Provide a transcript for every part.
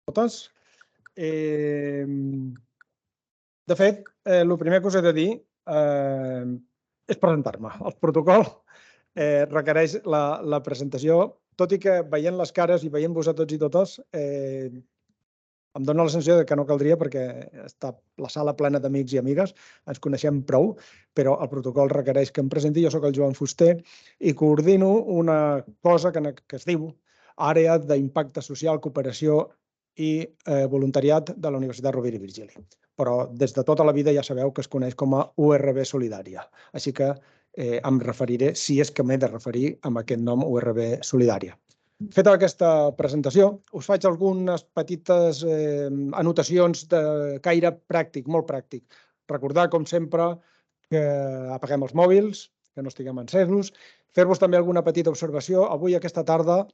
totes. De fet, el primer que us he de dir és presentar-me. El protocol requereix la presentació, tot i que veient les cares i veient-vos a tots i totes, em dóna la sensació que no caldria perquè està la sala plena d'amics i amigues, ens coneixem prou, però el protocol requereix que em presenti. Jo soc el Joan Fuster i coordino una cosa que es diu Àrea d'Impacte Social, Cooperació i Voluntariat de la Universitat Rovira i Virgili. Però des de tota la vida ja sabeu que es coneix com a URB Solidària. Així que em referiré, si és que m'he de referir, amb aquest nom URB Solidària. Feta aquesta presentació, us faig algunes petites anotacions de caire pràctic, molt pràctic. Recordar, com sempre, que apaguem els mòbils, que no estiguem encesos, fer-vos també alguna petita observació. Avui, aquesta tarda,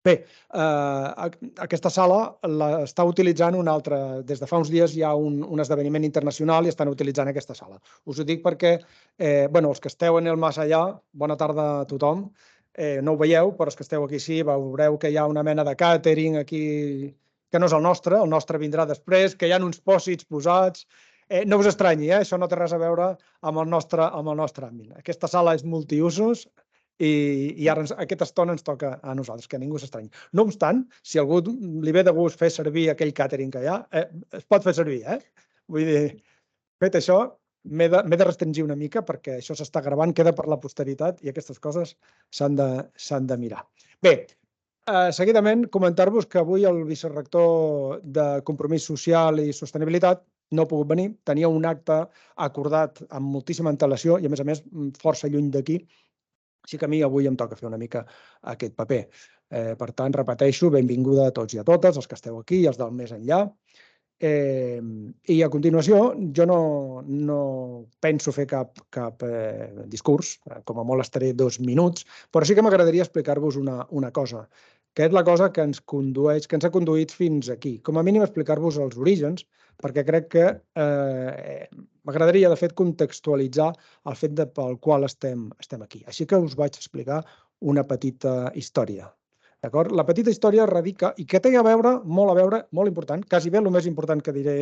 bé, aquesta sala l'està utilitzant una altra. Des de fa uns dies hi ha un esdeveniment internacional i estan utilitzant aquesta sala. Us ho dic perquè, els que esteu en el més allà, bona tarda a tothom, no ho veieu, però els que esteu aquí sí, veureu que hi ha una mena de càtering aquí, que no és el nostre vindrà després, que hi ha uns pòsits posats. No us estranyi, això no té res a veure amb el nostre àmbit. Aquesta sala és multiusos i ara aquesta estona ens toca a nosaltres, que ningú s'estranyi. No obstant, si a algú li ve de gust fer servir aquell càtering que hi ha, es pot fer servir, Vull dir, fet això, m'he de restringir una mica perquè això s'està gravant, queda per la posteritat i aquestes coses s'han de mirar. Bé, seguidament comentar-vos que avui el vicerector de Compromís Social i Sostenibilitat no ha pogut venir, tenia un acte acordat amb moltíssima antelació i, a més, força lluny d'aquí, així que a mi avui em toca fer una mica aquest paper. Per tant, repeteixo, benvinguda a tots i a totes, els que esteu aquí i els del més enllà. I a continuació, jo no penso fer cap discurs, com a molt estaré 2 minuts, però sí que m'agradaria explicar-vos una cosa, que és la cosa que ens ha conduït fins aquí. Com a mínim explicar-vos els orígens, perquè crec que m'agradaria, de fet, contextualitzar el fet pel qual estem aquí. Així que us vaig explicar una petita història. D'acord? La petita història radica, i que té a veure, molt important, quasi bé el més important que diré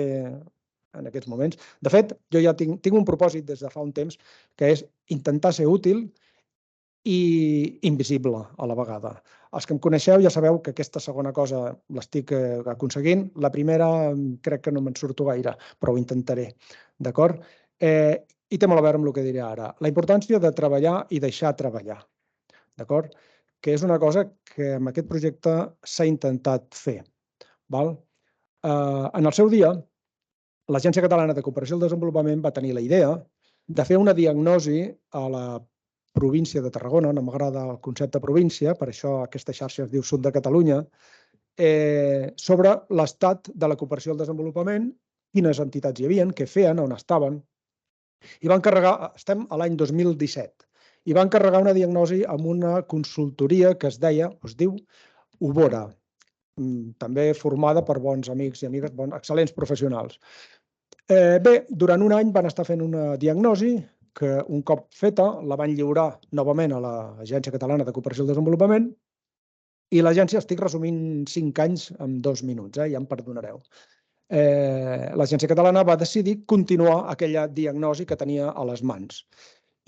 en aquests moments. De fet, jo ja tinc un propòsit des de fa un temps, que és intentar ser útil i invisible a la vegada. Els que em coneixeu ja sabeu que aquesta segona cosa l'estic aconseguint. La primera crec que no me'n surto gaire, però ho intentaré. D'acord? I té molt a veure amb el que diré ara. La importància de treballar i deixar treballar. D'acord? Que és una cosa que amb aquest projecte s'ha intentat fer. En el seu dia, l'Agència Catalana de Cooperació al Desenvolupament va tenir la idea de fer una diagnosi a la província de Tarragona, no m'agrada el concepte província, per això aquesta xarxa es diu Sud de Catalunya, sobre l'estat de la cooperació al desenvolupament, quines entitats hi havia, què feien, on estaven. I van encarregar, estem a l'any 2017, i va encarregar una diagnosi amb una consultoria que es diu Ubora, també formada per bons amics i amigues, excel·lents professionals. Bé, durant un any van estar fent una diagnosi que un cop feta la van lliurar novament a l'Agència Catalana de Cooperació al Desenvolupament i l'agència, estic resumint 5 anys en 2 minuts, ja em perdonareu. L'Agència Catalana va decidir continuar aquella diagnosi que tenia a les mans.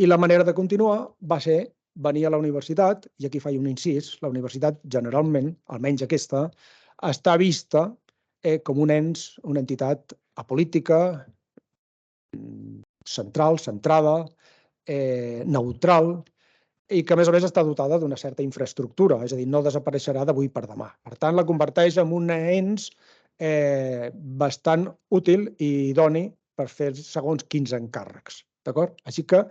I la manera de continuar va ser venir a la universitat, i aquí faig un incís, la universitat generalment, almenys aquesta, està vista com un ens, una entitat apolítica, central, centrada, neutral, i que a més està dotada d'una certa infraestructura, és a dir, no desapareixerà d'avui per demà. Per tant, la converteix en un ens bastant útil i idoni per fer segons quins encàrrecs. D'acord? Així que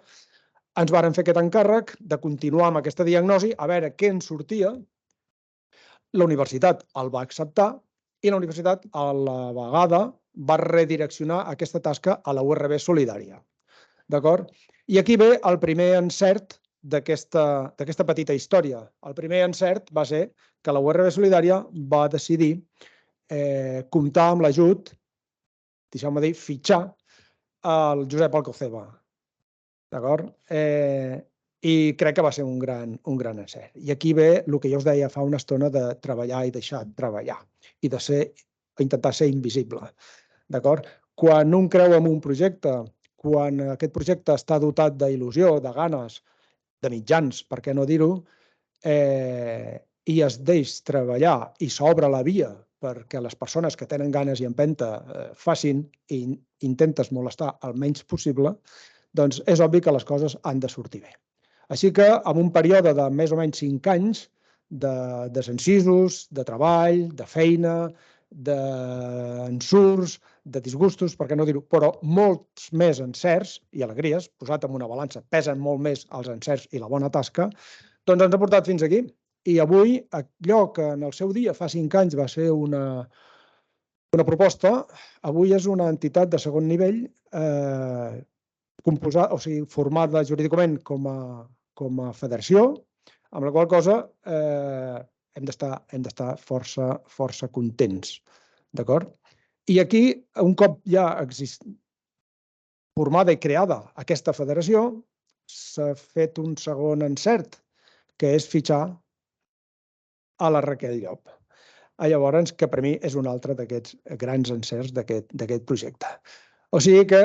ens varen fer aquest encàrrec de continuar amb aquesta diagnosi, a veure què en sortia. La universitat el va acceptar i la universitat a la vegada va redireccionar aquesta tasca a la URB Solidària. D'acord? I aquí ve el primer encert d'aquesta petita història. El primer encert va ser que la URB Solidària va decidir comptar amb l'ajut, deixeu-me dir, fitxar el Josep Alcoceba. D'acord? I crec que va ser un gran encert. I aquí ve el que jo us deia fa una estona de treballar i deixar treballar i intentar ser invisible. D'acord? Quan un creu en un projecte, quan aquest projecte està dotat d'il·lusió, de ganes, de mitjans, per què no dir-ho, i es deix treballar i s'obre la via perquè les persones que tenen ganes i empenta facin i intentes molestar el menys possible, doncs és obvi que les coses han de sortir bé. Així que, en un període de més o menys 5 anys d'encisos, de treball, de feina, d'ensurts, de disgustos, per què no dir-ho, però molts més encerts i alegries, posat en una balança, pesen molt més els encerts i la bona tasca, doncs ens ha portat fins aquí. I avui, allò que en el seu dia, fa 5 anys, va ser una proposta, avui és una entitat de segon nivell formada jurídicament com a federació, amb la qual cosa hem d'estar força contents. D'acord? I aquí, un cop ja formada i creada aquesta federació, s'ha fet un segon encert, que és fitxar a la Raquel Llop. Llavors, que per mi és un altre d'aquests grans encerts d'aquest projecte. O sigui que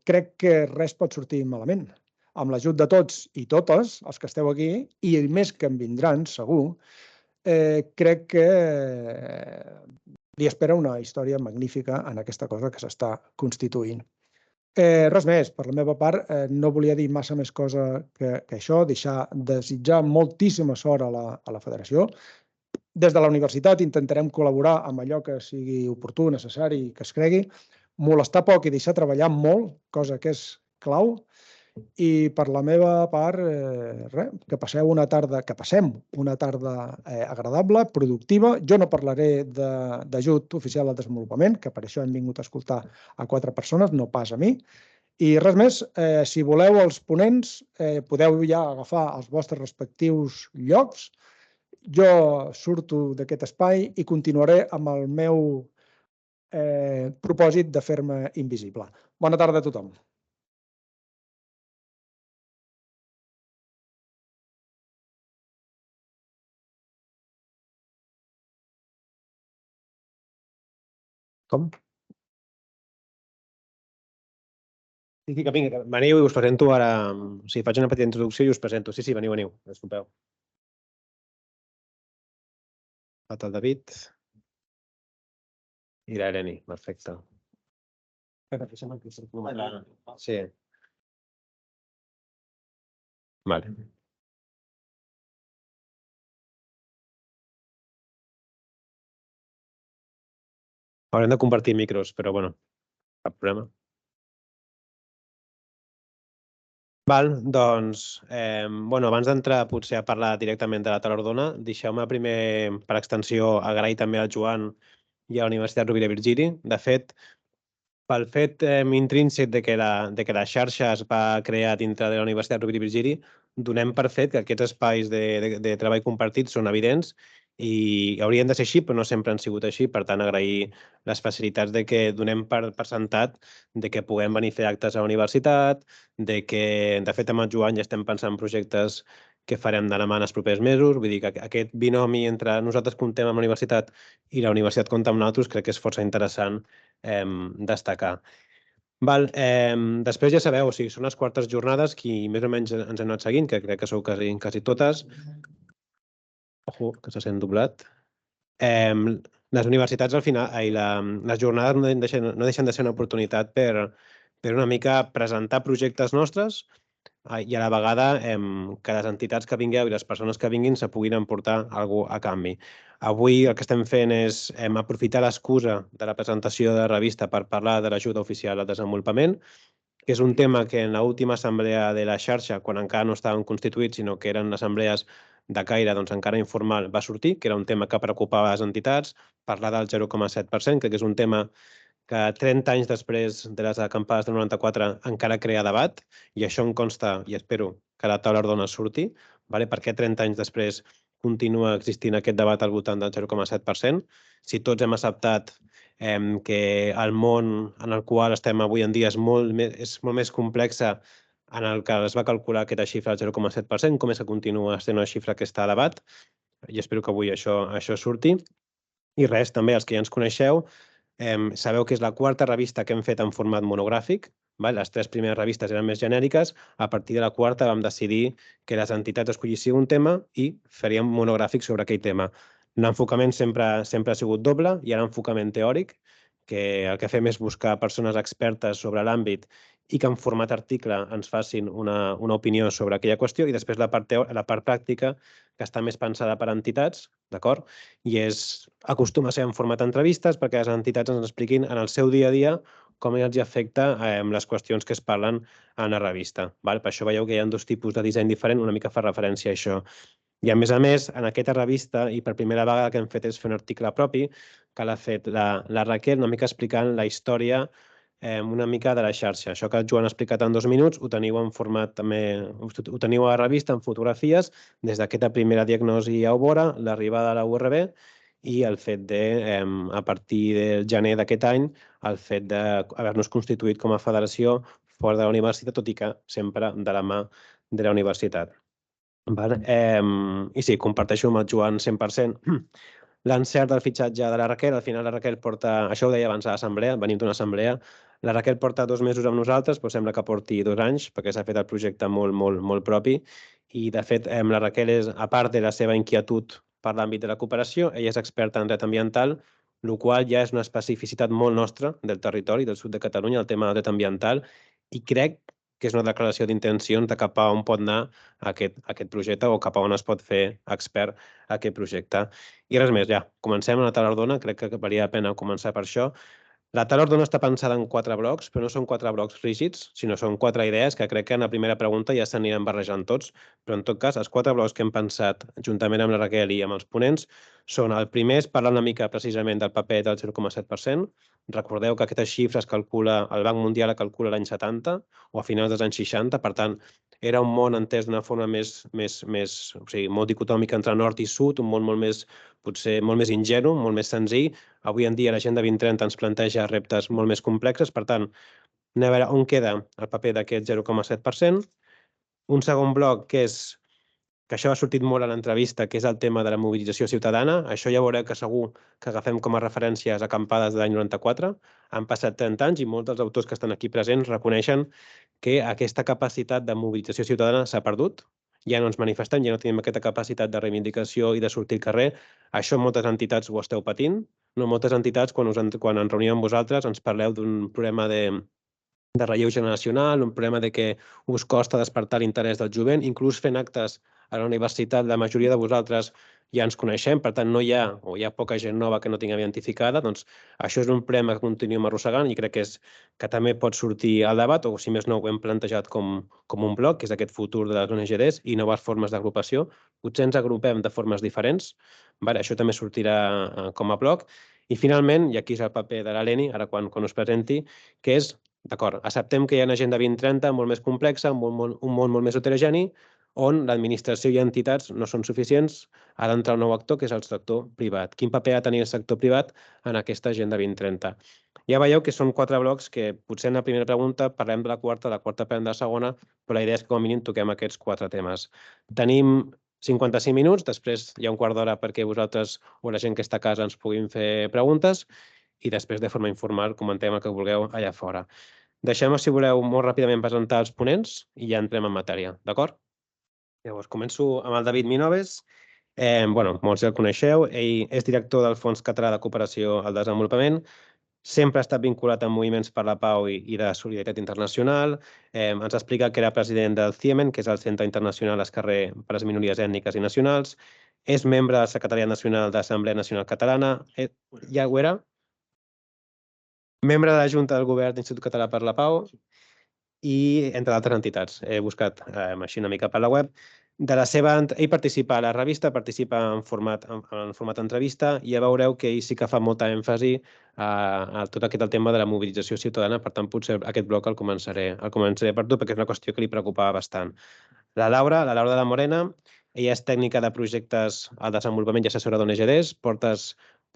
crec que res pot sortir malament. Amb l'ajut de tots i totes, els que esteu aquí, i més que en vindran, segur, crec que li espera una història magnífica en aquesta cosa que s'està constituint. Res més, per la meva part, no volia dir massa més cosa que això, desitjar moltíssima sort a la federació. Des de la universitat intentarem col·laborar amb allò que sigui oportú, necessari i que es cregui, molestar poc i deixar treballar molt, cosa que és clau, i per la meva part, que passem una tarda agradable, productiva. Jo no parlaré d'ajut oficial al desenvolupament, que per això hem vingut a escoltar a 4 persones, no pas a mi. I res més, si voleu els ponents, podeu ja agafar els vostres respectius llocs. Jo surto d'aquest espai i continuaré amb el meu propòsit de fer-me invisible. Bona tarda a tothom. Com? Sí, que vinga, veniu i us presento ara. O sigui, faig una petita introducció i us presento. Sí, veniu. Disculpeu. El David i l'Eleni, perfecte. Sí. Vale. Haurem de compartir micros, però bueno, cap problema. Doncs, abans d'entrar potser a parlar directament de la taula rodona, deixeu-me primer, per extensió, agrair també al Joan i a la Universitat Rovira i Virgili. De fet, pel fet intrínsec de que la xarxa es va crear dintre de la Universitat Rovira i Virgili, donem per fet que aquests espais de treball compartits són evidents i haurien de ser així, però no sempre han sigut així. Per tant, agrair les facilitats de que donem per sentat de que puguem venir a fer actes a la universitat, de que, de fet, amb el Joan ja estem pensant en projectes que farem de la mà en els propers mesos. Vull dir que aquest binomi entre nosaltres comptem amb la universitat i la universitat compta amb nosaltres crec que és força interessant destacar. Després ja sabeu, són les quartes jornades, qui més o menys ens hem anat seguint, que crec que sou quasi totes. Ojo, que se sent doblat. Les universitats, al final, les jornades no deixen de ser una oportunitat per una mica presentar projectes nostres i a la vegada que les entitats que vingueu i les persones que vinguin se puguin emportar alguna cosa a canvi. Avui el que estem fent és aprofitar l'excusa de la presentació de la revista per parlar de l'ajuda oficial al desenvolupament, que és un tema que en l'última assemblea de la xarxa, quan encara no estaven constituïts, sinó que eren assemblees de caire encara informal, va sortir, que era un tema que preocupava les entitats, parlar del 0,7%, que és un tema que 30 anys després de les acampades del 94 encara crea debat, i això em consta, i espero que la taula rodona surti, per què 30 anys després continua existint aquest debat al voltant del 0,7%, si tots hem acceptat que el món en el qual estem avui en dia és molt més complex en el que es va calcular aquesta xifra del 0,7%, com és que continua sent una xifra que està elevat, i espero que avui això surti. I res, també, els que ja ens coneixeu, sabeu que és la quarta revista que hem fet en format monogràfic. Les 3 primeres revistes eren més genèriques. A partir de la quarta vam decidir que les entitats escollissin un tema i faríem monogràfic sobre aquell tema. L'enfocament sempre ha sigut doble. Hi ha l'enfocament teòric, que el que fem és buscar persones expertes sobre l'àmbit i que en format article ens facin una opinió sobre aquella qüestió, i després la part pràctica, que està més pensada per a entitats, d'acord? I acostuma a ser en format entrevistes perquè les entitats ens expliquin en el seu dia a dia com els afecta les qüestions que es parlen en la revista. Per això veieu que hi ha 2 tipus de disseny diferent, una mica fa referència a això. I a més, en aquesta revista, i per primera vegada el que hem fet és fer un article propi, que l'ha fet la Raquel, una mica explicant la història una mica de la xarxa. Això que el Joan ha explicat en 2 minuts ho teniu en format també, ho teniu a la revista en fotografies, des d'aquesta primera diagnosi a Obora, l'arribada a la URB i el fet de, a partir del gener d'aquest any, el fet d'haver-nos constituït com a federació fora de la universitat, tot i que sempre de la mà de la universitat. I sí, comparteixo amb el Joan 100%. L'encert del fitxatge de la Raquel, al final la Raquel porta, això ho deia abans a l'assemblea, venim d'una assemblea, la Raquel porta 2 mesos amb nosaltres, però sembla que porti 2 anys, perquè s'ha fet el projecte molt propi, i de fet la Raquel és, a part de la seva inquietud per l'àmbit de la cooperació, ella és experta en dret ambiental, el qual ja és una especificitat molt nostra del territori, del sud de Catalunya, el tema del dret ambiental, i crec que és una declaració d'intencions de cap a on pot anar aquest projecte o cap a on es pot fer expert aquest projecte. I res més, ja, comencem a la taula rodona, crec que valia la pena començar per això. La taula rodona està pensada en 4 blocs, però no són 4 blocs rígids, sinó són 4 idees que crec que en la primera pregunta ja s'aniran barrejant tots, però en tot cas, els 4 blocs que hem pensat juntament amb la Raquel i amb els ponents són: el primer és parlar una mica precisament del paper del 0,7%. Recordeu que aquesta xifra es calcula, el Banc Mundial la calcula l'any 70 o a finals dels anys 60, per tant, era un món entès d'una forma molt dicotòmica entre nord i sud, un món potser molt més ingenu, molt més senzill. Avui en dia l'Agenda 2030 ens planteja reptes molt més complexes, per tant, anem a veure on queda el paper d'aquest 0,7%. Un segon bloc, que això ha sortit molt a l'entrevista, que és el tema de la mobilització ciutadana. Això ja veureu que segur que agafem com a referències acampades de l'any 94. Han passat 30 anys i molts dels autors que estan aquí presents reconeixen que aquesta capacitat de mobilització ciutadana s'ha perdut. Ja no ens manifestem, ja no tenim aquesta capacitat de reivindicació i de sortir al carrer. Això moltes entitats ho esteu patint. Moltes entitats, quan ens reunim amb vosaltres, ens parleu d'un problema de relleu generacional, un problema de que us costa despertar l'interès del jovent, inclús fent actes a la universitat, la majoria de vosaltres ja ens coneixem, per tant no hi ha, o hi ha poca gent nova que no tinguem identificada, doncs això és un problema que continuem arrossegant i crec que també pot sortir al debat, o si més no ho hem plantejat com un bloc, que és aquest futur de les ONGs i noves formes d'agrupació. Potser ens agrupem de formes diferents, això també sortirà com a bloc. I finalment, i aquí és el paper de l'Eleni, ara quan us presenti, que és, d'acord, acceptem que hi ha una agenda 2030 molt més complexa, un món molt més heterogeni, on l'administració i entitats no són suficients, ha d'entrar un nou actor, que és el sector privat. Quin paper ha de tenir el sector privat en aquesta agenda 2030? Ja veieu que són 4 blocs que potser en la primera pregunta parlem de la quarta parlem de la segona, però la idea és que com a mínim toquem aquests 4 temes. Tenim 55 minuts, després hi ha un quart d'hora perquè vosaltres o la gent que està a casa ens puguin fer preguntes i després, de forma informal, comentem el que vulgueu allà fora. Deixem-me, si voleu, molt ràpidament presentar els ponents i ja entrem en matèria, d'acord? Llavors, començo amb el David Minoves. Molts ja el coneixeu. Ell és director del Fons Català de Cooperació al Desenvolupament. Sempre ha estat vinculat amb moviments per la pau i de solidaritat internacional. Ens explica que era president del CIEMEN, que és el Centre Internacional Esquerrer per a les Minories Ètniques i Nacionals. És membre de la Secretaria Nacional de l'Assemblea Nacional Catalana. Ja ho era? Membre de la Junta del Govern de l'Institut Català per la Pau i entre d'altres entitats. He buscat així una mica per la web. Ell participa a la revista, participa en format entrevista, i ja veureu que ell sí que fa molta èmfasi a tot aquest tema de la mobilització ciutadana. Per tant, potser aquest bloc el començaré per tu, perquè és una qüestió que li preocupava bastant. La Laura de la Morena, ella és tècnica de projectes al desenvolupament i assessora d'ONGs,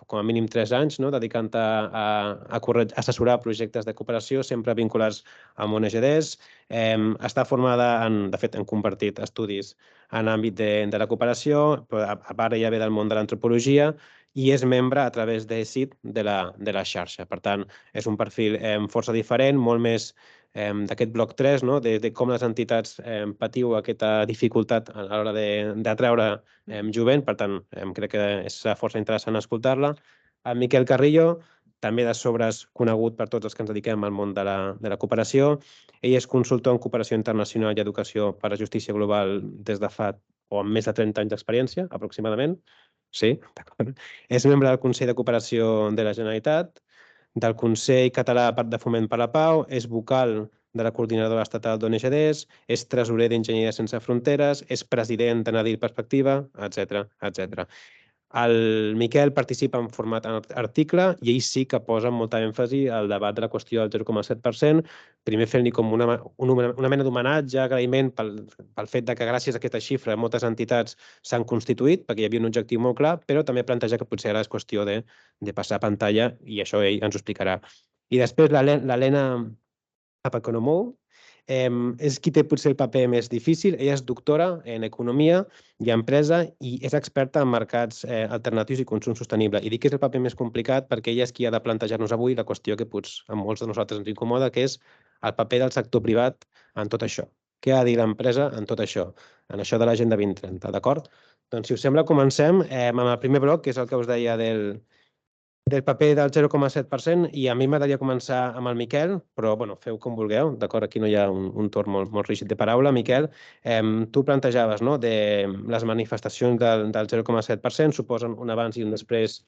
com a mínim 3 anys, dedicant-te a assessorar projectes de cooperació, sempre vinculats amb ONGs. Està formada, de fet, hem compartit estudis en l'àmbit de la cooperació, però a part ella ve del món de l'antropologia i és membre a través de CIT de la xarxa. Per tant, és un perfil força diferent, molt més d'aquest bloc 3, de com les entitats patiu aquesta dificultat a l'hora d'atreure jovent. Per tant, crec que és força interessant escoltar-la. El Miquel Carrillo, també de sobres conegut per tots els que ens dediquem al món de la cooperació. Ell és consultor en cooperació internacional i educació per a justícia global des de fa amb més de 30 anys d'experiència, aproximadament. Sí, d'acord. És membre del Consell de Cooperació de la Generalitat, del Consell Català de Foment per la Pau, és vocal de la Coordinadora Estatal d'ONGs, és tresorer d'Enginyeria Sense Fronteres, és president de Nadir Perspectiva, etc. El Miquel participa en format article i ell sí que posa molta èmfasi al debat de la qüestió del 0,7%, primer fent-li com una mena d'homenatge, agraïment pel fet que gràcies a aquesta xifra moltes entitats s'han constituït, perquè hi havia un objectiu molt clar, però també planteja que potser ara és qüestió de passar pantalla i això ell ens ho explicarà. I després l'Helena Papaconomou, és qui té potser el paper més difícil. Ella és doctora en economia i empresa i és experta en mercats alternatius i consum sostenible. I dic que és el paper més complicat perquè ella és qui ha de plantejar-nos avui la qüestió que potser a molts de nosaltres ens incomoda, que és el paper del sector privat en tot això. Què ha de dir l'empresa en tot això, en això de l'Agenda 2030, d'acord? Doncs, si us sembla, comencem amb el primer bloc, que és el que us deia del paper del 0,7%, i a mi m'agradaria començar amb el Miquel, però feu com vulgueu, d'acord? Aquí no hi ha un torn molt rígid de paraula. Miquel, tu plantejaves de les manifestacions del 0,7%, suposen un abans i un després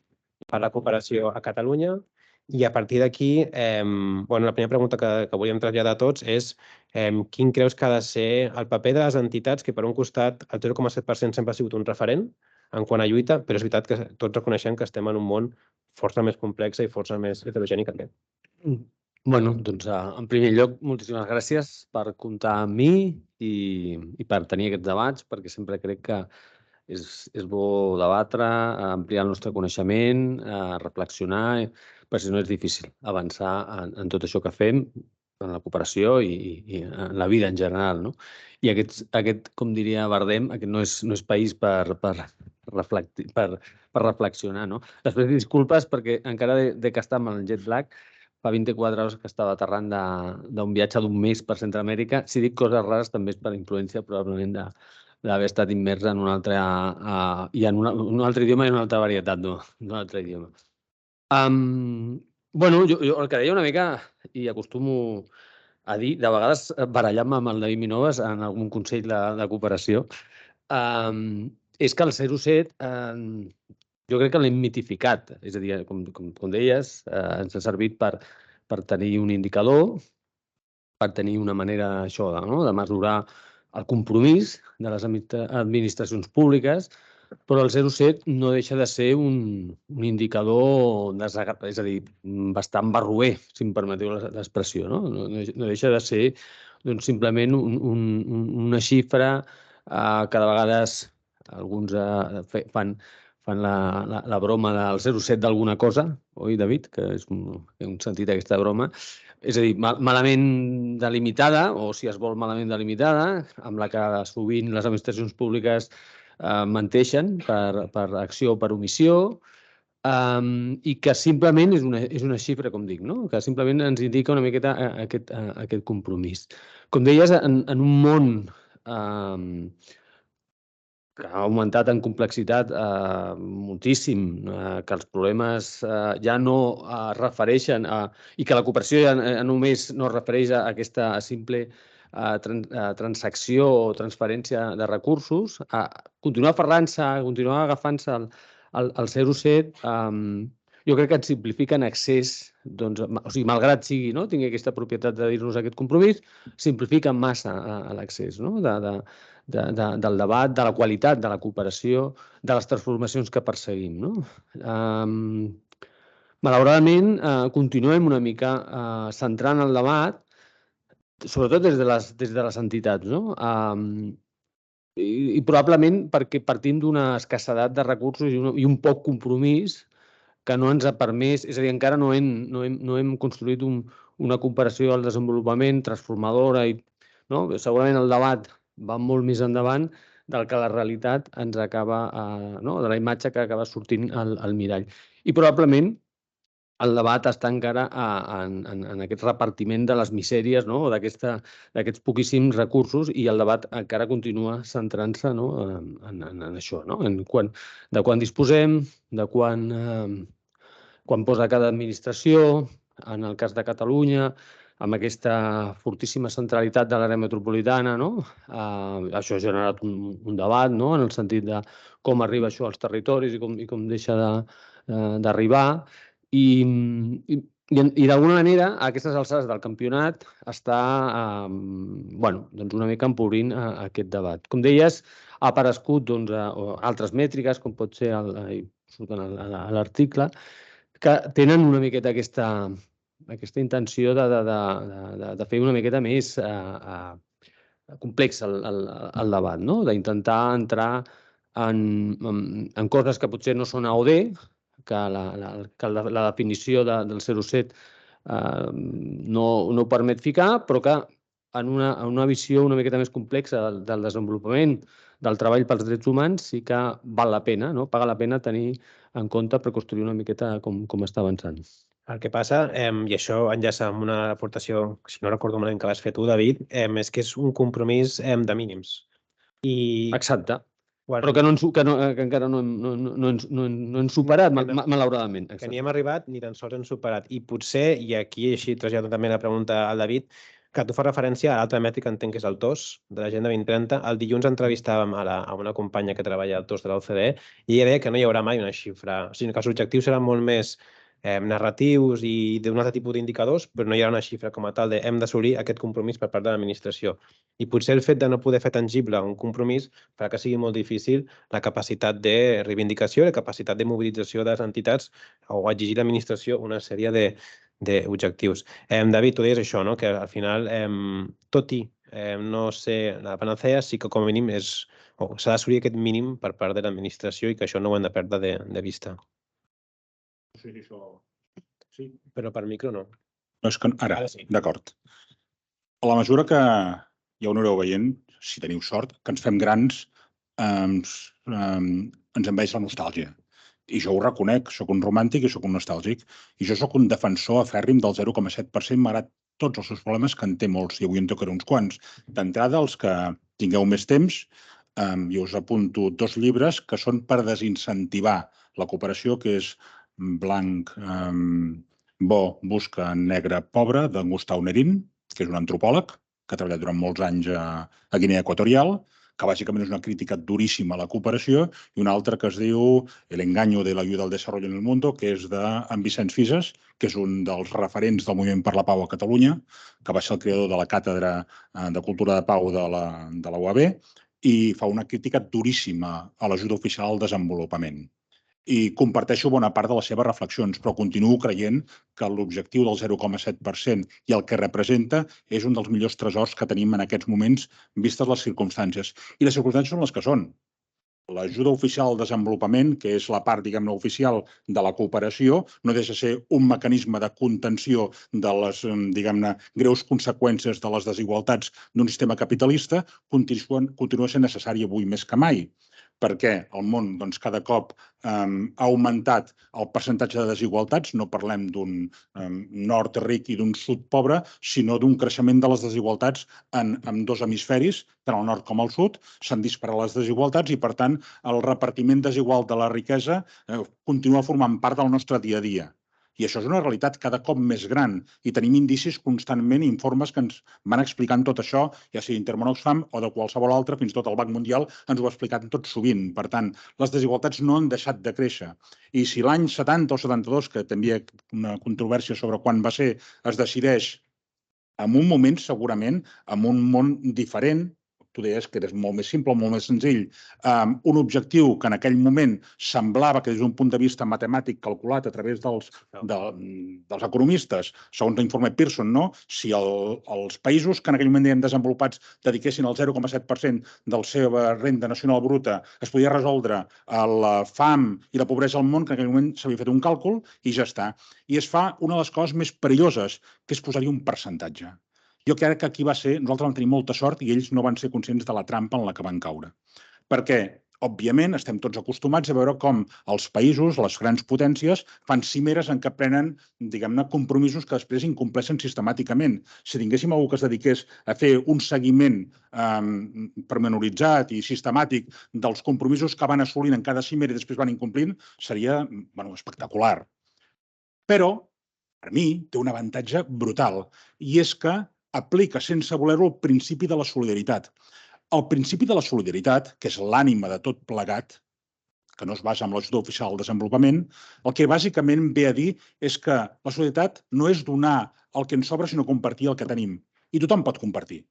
per la cooperació a Catalunya, i a partir d'aquí, la primera pregunta que volíem traslladar a tots és quin creus que ha de ser el paper de les entitats, que per un costat el 0,7% sempre ha sigut un referent en quant a lluita, però és veritat que tots reconeixem que estem en un món força més complexa i força més heterogènica que aquest. Doncs, en primer lloc, moltíssimes gràcies per comptar amb mi i per tenir aquests debats, perquè sempre crec que és bo debatre, ampliar el nostre coneixement, reflexionar, perquè si no és difícil avançar en tot això que fem, en la cooperació i en la vida en general, no? I aquest, com diria Bardem, aquest no és país per reflexionar, no? Després, disculpes, perquè encara de que està amb el jet lag, fa 24 hores que estava aterrant d'un viatge d'un mes per Centroamèrica. Si dic coses rares, també és per influència, probablement, d'haver estat immers en un altre idioma i una altra varietat d'un altre idioma. Jo el que deia una mica, i acostumo a dir, de vegades barallant-me amb el David Minoves en algun consell de cooperació, és que el 0,7 jo crec que l'hem mitificat. És a dir, com deies, ens ha servit per tenir un indicador, per tenir una manera de mesurar el compromís de les administracions públiques, però el 0,7 no deixa de ser un indicador, és a dir, bastant barroer, si em permeteu l'expressió. No deixa de ser simplement una xifra que de vegades alguns fan la broma del 0,7 d'alguna cosa, oi, David? Que és un sentit aquesta broma. És a dir, malament delimitada, o si es vol malament delimitada, amb la que sovint les administracions públiques menteixen per acció o per omissió, i que simplement és una xifra, com dic, que simplement ens indica una miqueta aquest compromís. Com deies, en un món que ha augmentat en complexitat moltíssim, que els problemes ja no es refereixen i que la cooperació ja només no es refereix a aquesta simple transacció o transferència de recursos, continuar aferrant-se, continuar agafant-se al 0,7, jo crec que ens simplifica en excés, o sigui, malgrat sigui, tingui aquesta propietat de dir-nos aquest compromís, simplifica massa l'accés del debat, de la qualitat de la cooperació, de les transformacions que perseguim. Malauradament, continuem una mica centrant el debat, sobretot des de les entitats, i probablement perquè partim d'una escassedat de recursos i un poc compromís que no ens ha permès, és a dir, encara no hem construït una cooperació al desenvolupament transformadora i segurament el debat va molt més endavant del que la realitat ens acaba, de la imatge que acaba sortint al mirall. I probablement el debat està encara en aquest repartiment de les misèries o d'aquests poquíssims recursos i el debat encara continua centrant-se en això, de quan disposem, de quan posa cada administració, en el cas de Catalunya, amb aquesta fortíssima centralitat de l'àrea metropolitana. Això ha generat un debat en el sentit de com arriba això als territoris i com deixa d'arribar. I d'alguna manera, a aquestes alçades del campionat, està una mica empobrint aquest debat. Com deies, ha aparegut altres mètriques, com pot ser surten a l'article, que tenen una miqueta aquesta intenció de fer una miqueta més complex el debat, d'intentar entrar en coses que potser no són AOD, que la definició del 0,7 no ho permet ficar, però que en una visió una miqueta més complexa del desenvolupament del treball pels drets humans sí que val la pena, paga la pena tenir en compte per construir una miqueta com està avançant. El que passa, i això enllaça amb una aportació, si no recordo malament que l'has fet tu, David, és que és un compromís de mínims. Exacte. Però que encara no hem superat, malauradament. Que ni hem arribat ni tan sols hem superat. I potser, i aquí així trasllado també la pregunta al David, que tu fas referència a l'altra mètrica, entenc que és el TOS, de l'Agenda 2030. El dilluns entrevistàvem a una companya que treballa al TOS de l'OCDE i ella deia que no hi haurà mai una xifra, sinó que els objectius seran molt més narratius i d'un altre tipus d'indicadors, però no hi ha una xifra com a tal de hem d'assolir aquest compromís per part de l'administració. I potser el fet de no poder fer tangible un compromís farà que sigui molt difícil la capacitat de reivindicació, la capacitat de mobilització de les entitats o exigir a l'administració una sèrie d'objectius. David, tu deies això, que al final, tot i no ser la panacea, sí que com a mínim s'ha d'assolir aquest mínim per part de l'administració i que això no ho hem de perdre de vista. Sí, però per micro no. Ara, d'acord. A la mesura que ja ho anireu veient, si teniu sort, que ens fem grans, ens envaeix la nostàlgia. I jo ho reconec, soc un romàntic i soc un nostàlgic. I jo soc un defensor afèrrim del 0,7%, malgrat tots els seus problemes, que en té molts, i avui en tocaré uns quants. D'entrada, els que tingueu més temps, jo us apunto 2 llibres que són per desincentivar la cooperació, que és Blanc, bo, busca, negre, pobre, d'en Gustau Nerín, que és un antropòleg que ha treballat durant molts anys a Guinea Equatorial, que bàsicament és una crítica duríssima a la cooperació, i un altre que es diu El engaño de la ayuda al desarrollo en el mundo, que és d'en Vicenç Fisas, que és un dels referents del Moviment per la Pau a Catalunya, que va ser el creador de la Càtedra de Cultura de Pau de la UAB, i fa una crítica duríssima a l'ajuda oficial al desenvolupament. I comparteixo bona part de les seves reflexions, però continuo creient que l'objectiu del 0,7% i el que representa és un dels millors tresors que tenim en aquests moments, vistes les circumstàncies. I les circumstàncies són les que són. L'ajuda oficial al desenvolupament, que és la part, diguem-ne, oficial de la cooperació, no deixa de ser un mecanisme de contenció de les, diguem-ne, greus conseqüències de les desigualtats d'un sistema capitalista, continua sent necessari avui més que mai, perquè el món cada cop ha augmentat el percentatge de desigualtats. No parlem d'un nord ric i d'un sud pobre, sinó d'un creixement de les desigualtats en 2 hemisferis, tant al nord com al sud. S'han disparat les desigualtats i, per tant, el repartiment desigual de la riquesa continua formant part del nostre dia a dia. I això és una realitat cada cop més gran i tenim indicis constantment, informes que ens van explicant tot això, ja sigui Intermón Oxfam o de qualsevol altre, fins i tot el Banc Mundial ens ho ha explicat tot sovint. Per tant, les desigualtats no han deixat de créixer. I si l'any 70 o 72, que també hi ha una controvèrsia sobre quan va ser, es decideix en un moment segurament, en un món diferent, tu deies que era molt més simple, molt més senzill. Un objectiu que en aquell moment semblava que des d'un punt de vista matemàtic calculat a través dels economistes, segons l'informe Pearson, no? Si els països que en aquell moment desenvolupats dediquessin el 0,7% de la seva renda nacional bruta, es podia resoldre la fam i la pobresa al món, que en aquell moment s'havia fet un càlcul i ja està. I es fa una de les coses més perilloses, que és posar-hi un percentatge. Jo crec que aquí nosaltres vam tenir molta sort i ells no van ser conscients de la trampa en la que van caure. Perquè, òbviament, estem tots acostumats a veure com els països, les grans potències, fan cimeres en què prenen, diguem-ne, compromisos que després incompleixen sistemàticament. Si tinguéssim algú que es dediqués a fer un seguiment pormenoritzat i sistemàtic dels compromisos que van assolint en cada cimera i després van incomplint, seria espectacular. Però, per mi, té un avantatge brutal, i és que aplica sense voler-ho el principi de la solidaritat. El principi de la solidaritat, que és l'ànima de tot plegat, que no es basa en l'ajuda oficial al desenvolupament, el que bàsicament ve a dir és que la solidaritat no és donar el que ens sobra, sinó compartir el que tenim. I tothom pot compartir.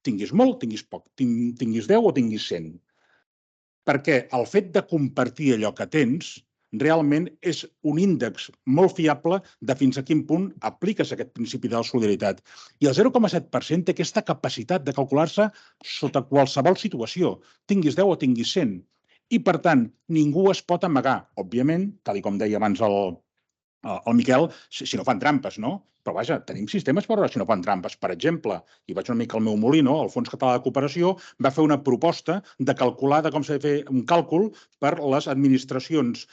Tinguis molt, tinguis poc, tinguis 10 o tinguis 100. Perquè el fet de compartir allò que tens realment és un índex molt fiable de fins a quin punt apliques aquest principi de la solidaritat. I el 0,7% té aquesta capacitat de calcular-se sota qualsevol situació, tinguis 10 o tinguis 100. I, per tant, ningú es pot amagar. Òbviament, tal com deia abans el Miquel, si no fan trampes, no? Però, vaja, tenim sistemes per veure si no fan trampes. Per exemple, i vaig una mica al meu molí, no? El Fons Català de Cooperació va fer una proposta de calcular com s'ha de fer un càlcul per les administracions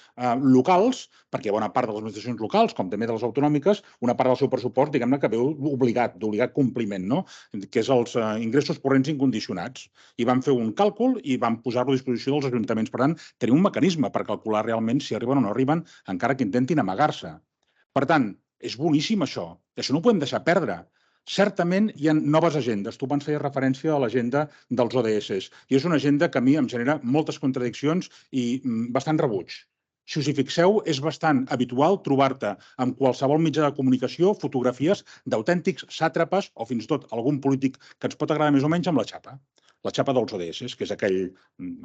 locals, perquè bona part de les administracions locals, com també de les autonòmiques, una part del seu pressupost, diguem-ne, que veu d'obligat compliment, no? Que és els ingressos corrents incondicionats. I van fer un càlcul i van posar-lo a disposició dels ajuntaments. Per tant, tenim un mecanisme per calcular realment si arriben o no arriben, encara que intentin amagar-se. Per tant, és boníssim això. Això no ho podem deixar perdre. Certament hi ha noves agendes. Tu abans feies referència a l'agenda dels ODS. I és una agenda que a mi em genera moltes contradiccions i bastant rebuig. Si us hi fixeu, és bastant habitual trobar-te amb qualsevol mitjà de comunicació fotografies d'autèntics sàtrapes o fins i tot algun polític que ens pot agradar més o menys amb la xapa. La xapa dels ODS, que és aquell,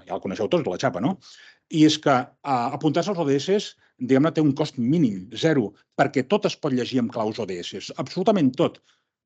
ja el coneixeu tots, la xapa, no? I és que apuntar-se als ODS, diguem-ne, té un cost mínim, 0, perquè tot es pot llegir amb claus ODS, absolutament tot.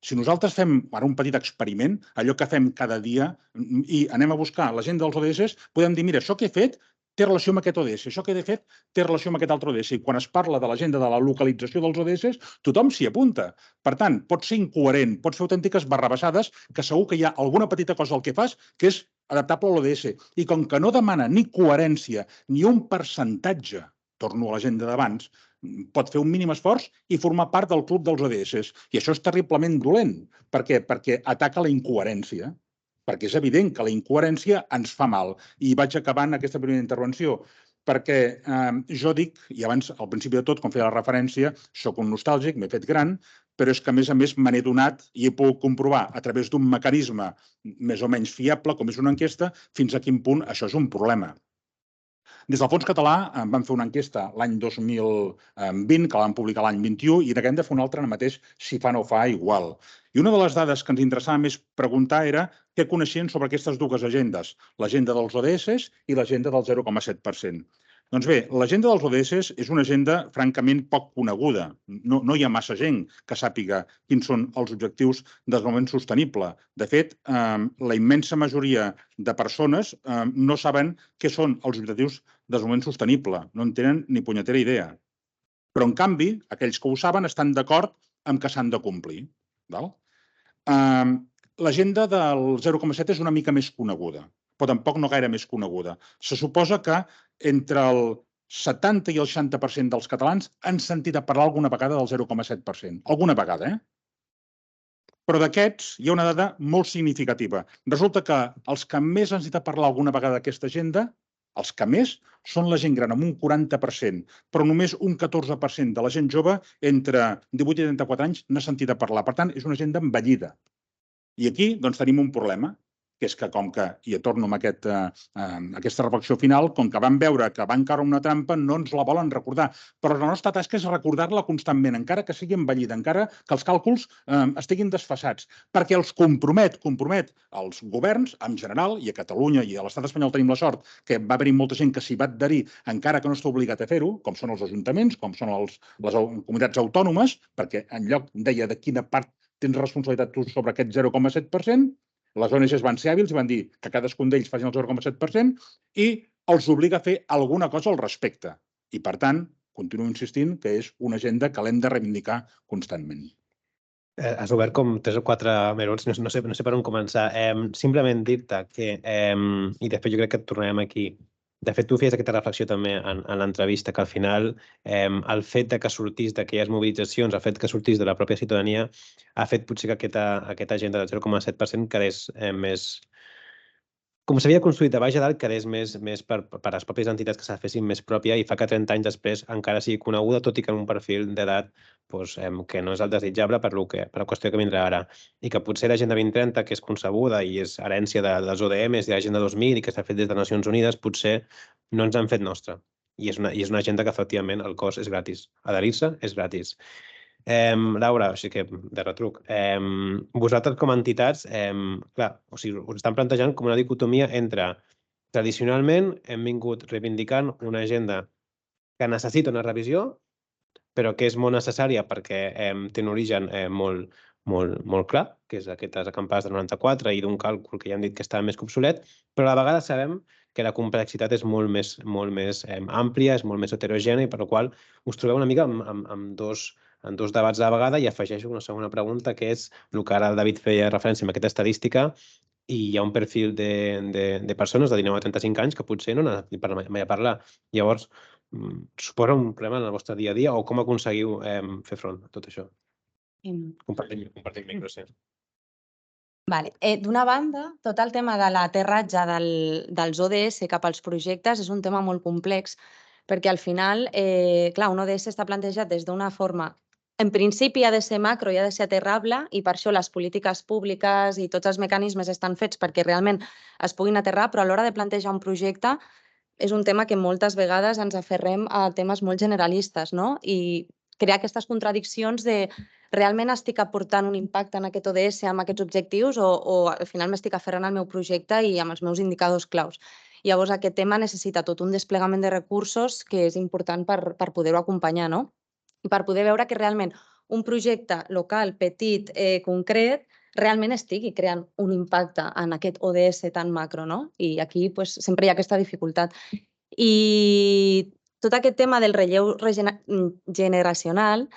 Si nosaltres fem ara un petit experiment, allò que fem cada dia, i anem a buscar l'agenda dels ODS, podem dir, mira, això que he fet té relació amb aquest ODS, això que he fet té relació amb aquest altre ODS. I quan es parla de l'agenda de la localització dels ODS, tothom s'hi apunta. Per tant, pot ser incoherent, pot fer autèntiques barrabassades, que segur que hi ha alguna petita cosa al que fas que és adaptable a l'ODS. I com que no demana ni coherència ni un percentatge, torno a l'agenda d'abans, pot fer un mínim esforç i formar part del club dels ODS. I això és terriblement dolent. Per què? Perquè ataca la incoherència. Perquè és evident que la incoherència ens fa mal. I vaig acabant aquesta primera intervenció, perquè jo dic, i abans, al principi de tot, com feia la referència, soc un nostàlgic, m'he fet gran, però és que, a més, me n'he donat i he pogut comprovar a través d'un mecanisme més o menys fiable, com és una enquesta, fins a quin punt això és un problema. Des del Fons Català vam fer una enquesta l'any 2020, que la vam publicar l'any 21, i n'haguem de fer una altra ara mateix si fa o no fa igual. I una de les dades que ens interessava més preguntar era què coneixien sobre aquestes dues agendes, l'agenda dels ODS i l'agenda del 0,7%. Doncs bé, l'agenda dels ODS és una agenda francament poc coneguda. No hi ha massa gent que sàpiga quins són els objectius de desenvolupament sostenible. De fet, la immensa majoria de persones no saben què són els objectius de desenvolupament sostenible. No en tenen ni punyetera idea. Però, en canvi, aquells que ho saben estan d'acord amb que s'han de complir. L'agenda del 0,7 és una mica més coneguda, però tampoc no gaire més coneguda. Se suposa que entre el 70 i el 60% dels catalans han sentit a parlar alguna vegada del 0,7%. Alguna vegada, Però d'aquests hi ha una dada molt significativa. Resulta que els que més han sentit a parlar alguna vegada d'aquesta agenda, els que més, són la gent gran, amb un 40%, però només un 14% de la gent jove entre 18 i 34 anys n'ha sentit a parlar. Per tant, és una agenda envellida. I aquí doncs, tenim un problema. que és que com que, i torno amb aquesta reflexió final, com que van veure que van caure una trampa, no ens la volen recordar. Però la nostra tasca és recordar-la constantment, encara que sigui envellida, encara que els càlculs estiguin desfasats, perquè els compromet els governs en general, i a Catalunya i a l'estat espanyol tenim la sort que va haver-hi molta gent que s'hi va adherir encara que no està obligat a fer-ho, com són els ajuntaments, com són les comunitats autònomes, perquè en lloc deia de quina part tens responsabilitat tu sobre aquest 0,7%, les ONGs van ser hàbils i van dir que cadascun d'ells facin el 0,7% i els obliga a fer alguna cosa al respecte. I, per tant, continuo insistint que és una agenda que l'hem de reivindicar constantment. Has obert com 3 o 4 melons, no sé per on començar. Simplement dir-te que, i després jo crec que tornarem aquí, de fet tu feies aquesta reflexió també en l'entrevista, que al final el fet que sortís d'aquelles mobilitzacions, el fet que sortís de la pròpia ciutadania, ha fet potser que aquesta agenda del 0,7% quedés més... Com s'havia construït de baix a dalt, quedés més per les pròpies entitats que se la fessin més pròpia i fa que 30 anys després encara sigui coneguda, tot i que en un perfil d'edat que no és el desitjable per la qüestió que vindrà ara. I que potser l'Agenda 2030, que és concebuda i és herència de les ODMs i de l'Agenda 2000 i que s'ha fet des de Nacions Unides, potser no ens han fet nostra. I és una agenda que, efectivament, el cost és gratis. Adherir-se és gratis. Laura, així que de retruc, vosaltres com a entitats, clar, o sigui, us estan plantejant com una dicotomia entre tradicionalment hem vingut reivindicant una agenda que necessita una revisió, però que és molt necessària perquè té un origen molt clar, que és aquestes acampades del 94 i d'un càlcul que ja hem dit que estava més que obsolet, però a la vegada sabem que la complexitat és molt més àmplia, és molt més heterogènia i per la qual us trobeu una mica amb dos debats a la vegada i afegeixo una segona pregunta, que és el que ara el David feia referència amb aquesta estadística, i hi ha un perfil de persones de 19 a 35 anys que potser no n'ha mai a parlar. Llavors, suposa un problema en el vostre dia a dia o com aconseguiu fer front a tot això? Compartim micro, sí. Vale. D'una banda, tot el tema de l'aterratge dels ODS cap als projectes és un tema molt complex, perquè al final, clar, un ODS està plantejat des d'una forma, en principi ha de ser macro i ha de ser aterrable, i per això les polítiques públiques i tots els mecanismes estan fets perquè realment es puguin aterrar, però a l'hora de plantejar un projecte és un tema que moltes vegades ens aferrem a temes molt generalistes, no? I crear aquestes contradiccions de realment estic aportant un impacte en aquest ODS amb aquests objectius o al final m'estic aferrant al meu projecte i amb els meus indicadors claus. Llavors, aquest tema necessita tot un desplegament de recursos que és important per poder-ho acompanyar, no? I per poder veure que realment un projecte local, petit, concret, realment estigui creant un impacte en aquest ODS tan macro, no? I aquí sempre hi ha aquesta dificultat. I tot aquest tema del relleu generacional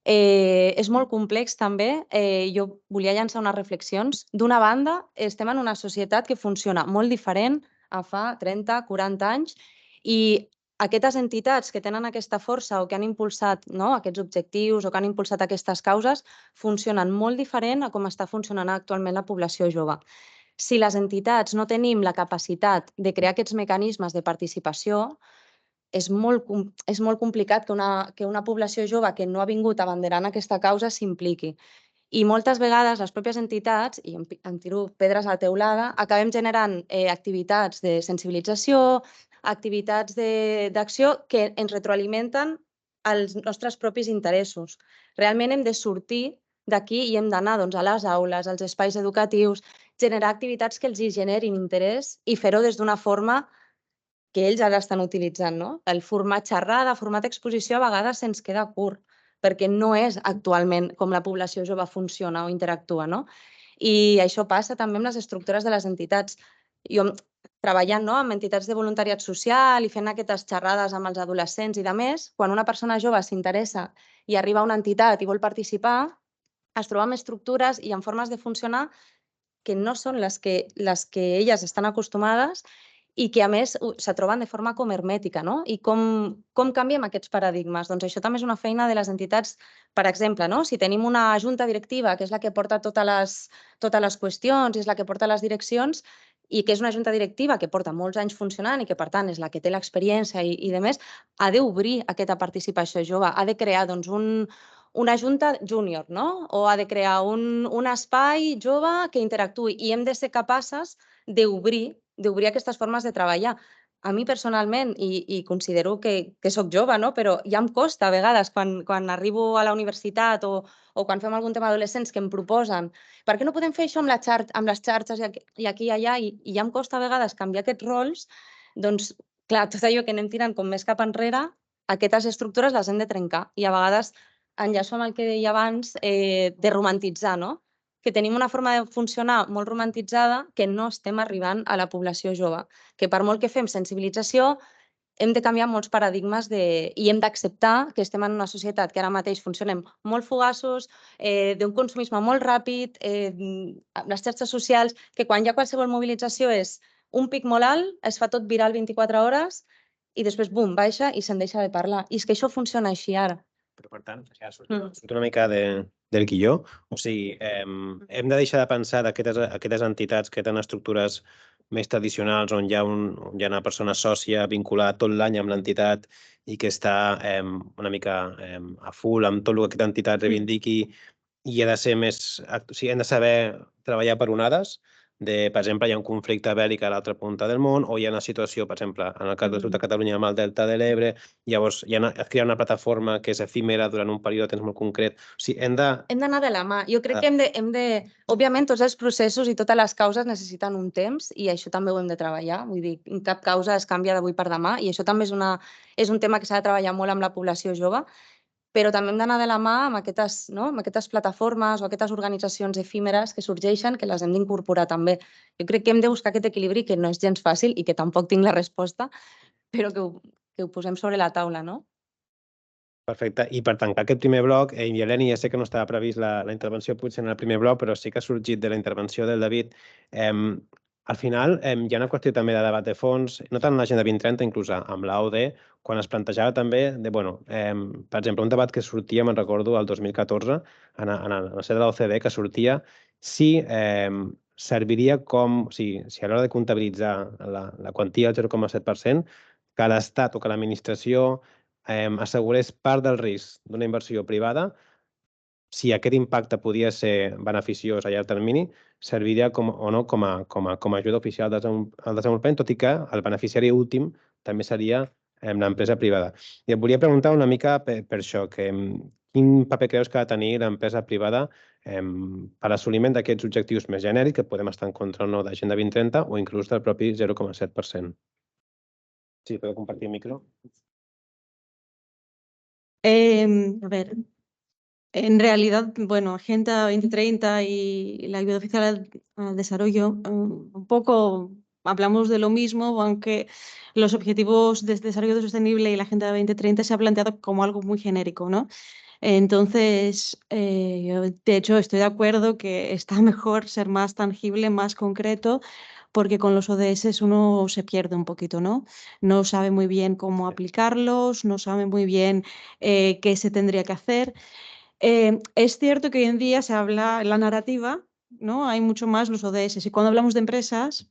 és molt complex també. Jo volia llançar unes reflexions. D'una banda, estem en una societat que funciona molt diferent a fa 30, 40 anys i aquestes entitats que tenen aquesta força o que han impulsat aquests objectius o que han impulsat aquestes causes funcionen molt diferent a com està funcionant actualment la població jove. Si les entitats no tenim la capacitat de crear aquests mecanismes de participació, és molt complicat que una població jove que no ha vingut abanderant aquesta causa s'impliqui. I moltes vegades les pròpies entitats, i em tiro pedres a la teulada, acabem generant activitats de sensibilització, activitats d'acció que ens retroalimenten els nostres propis interessos. Realment hem de sortir d'aquí i hem d'anar a les aules, als espais educatius, generar activitats que els generin interès i fer-ho des d'una forma que ells ara estan utilitzant, no? El format xerrada, format exposició, a vegades se'ns queda curt, perquè no és actualment com la població jove funciona o interactua, no? I això passa també amb les estructures de les entitats. Jo, treballant amb entitats de voluntariat social i fent aquestes xerrades amb els adolescents i de més, quan una persona jove s'interessa i arriba a una entitat i vol participar, es troba amb estructures i amb formes de funcionar que no són les que elles estan acostumades i que, a més, se troben de forma com hermètica, no? I com canviem aquests paradigmes? Doncs això també és una feina de les entitats. Per exemple, si tenim una junta directiva, que és la que porta totes les qüestions, és la que porta les direccions, i que és una junta directiva que porta molts anys funcionant i que, per tant, és la que té l'experiència i de més, ha d'obrir aquesta participació jove, ha de crear una junta júnior, no? O ha de crear un espai jove que interactuï i hem de ser capaces d'obrir aquestes formes de treballar. A mi personalment, i considero que soc jove, no? Però ja em costa a vegades quan arribo a la universitat o quan fem algun tema d'adolescents que em proposen per què no podem fer això amb les xarxes i aquí i allà, i ja em costa a vegades canviar aquests rols, doncs, clar, tot allò que anem tirant com més cap enrere, aquestes estructures les hem de trencar i a vegades enllaço amb el que deia abans de romantitzar, no? Que tenim una forma de funcionar molt romantitzada que no estem arribant a la població jove, que per molt que fem sensibilització hem de canviar molts paradigmes i hem d'acceptar que estem en una societat que ara mateix funcionem molt fugaços, d'un consumisme molt ràpid, les xarxes socials, que quan hi ha qualsevol mobilització és un pic molt alt, es fa tot viral 24 hores i després, bum, baixa i se'n deixa de parlar. I és que això funciona així ara. Però, per tant, ja surt una mica del guió. O sigui, hem de deixar de pensar d'aquestes entitats que tenen estructures més tradicionals on hi ha una persona sòcia vinculada tot l'any amb l'entitat i que està una mica a full amb tot el que aquesta entitat reivindiqui i ha de ser més... O sigui, hem de saber treballar per onades. Per exemple, hi ha un conflicte bèl·lic a l'altra punta del món o hi ha una situació, per exemple, en el cas del sud de Catalunya amb el Delta de l'Ebre, llavors es crea una plataforma que és efímera durant un període de temps molt concret. O sigui, hem d'anar de la mà. Jo crec que hem de... Òbviament, tots els processos i totes les causes necessiten un temps i això també ho hem de treballar. Vull dir, cap causa es canvia d'avui per demà i això també és un tema que s'ha de treballar molt amb la població jove, però també hem d'anar de la mà amb aquestes plataformes o aquestes organitzacions efímeres que sorgeixen, que les hem d'incorporar també. Jo crec que hem de buscar aquest equilibri, que no és gens fàcil i que tampoc tinc la resposta, però que ho posem sobre la taula, no? Perfecte. I per tancar aquest primer bloc, i Eleni, ja sé que no estava previst la intervenció potser en el primer bloc, però sí que ha sorgit de la intervenció del David. Al final, hi ha una qüestió també de debat de fons, no tant en l'Agenda 2030, inclús amb l'AOD, quan es plantejava també, per exemple, un debat que sortia, me'n recordo, el 2014, en el set de l'OCDE, que sortia si serviria com, o sigui, si a l'hora de comptabilitzar la quantia del 0,7%, que l'Estat o que l'administració assegurés part del risc d'una inversió privada, si aquest impacte podia ser beneficiós a llarg termini, serviria o no com a ajuda oficial al desenvolupament, tot i que el beneficiari últim també seria l'empresa privada. I et volia preguntar una mica per això, quin paper creus que ha de tenir l'empresa privada per l'assoliment d'aquests objectius més genèrics, que podem estar en contra o no d'Agenda 2030 o inclús del propi 0,7%. Sí, podeu compartir el micro. A ver, en realidad, bueno, Agenda 2030 y la ayuda oficial al desarrollo, un poco hablamos de lo mismo, aunque los objetivos de desarrollo sostenible y la Agenda 2030 se ha planteado como algo muy genérico, ¿no? Entonces, de hecho, estoy de acuerdo que está mejor ser más tangible, más concreto, porque con los ODS uno se pierde un poquito, ¿no? No sabe muy bien cómo aplicarlos, no sabe muy bien qué se tendría que hacer. Es cierto que hoy en día se habla en la narrativa, ¿no? Hay mucho más los ODS. Y cuando hablamos de empresas,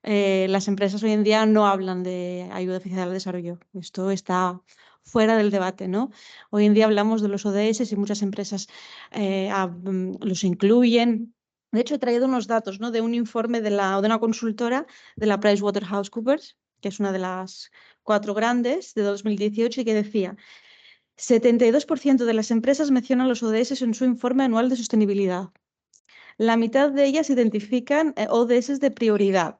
las empresas hoy en día no hablan de ayuda oficial al desarrollo. Esto está fuera del debate, ¿no? Hoy en día hablamos de los ODS y muchas empresas los incluyen. De hecho, he traído unos datos, ¿no? De un informe de una consultora de la PricewaterhouseCoopers, que es una de las 4 grandes, de 2018, y que decía: 72% de las empresas mencionan los ODS en su informe anual de sostenibilidad. La mitad de ellas identifican ODS de prioridad,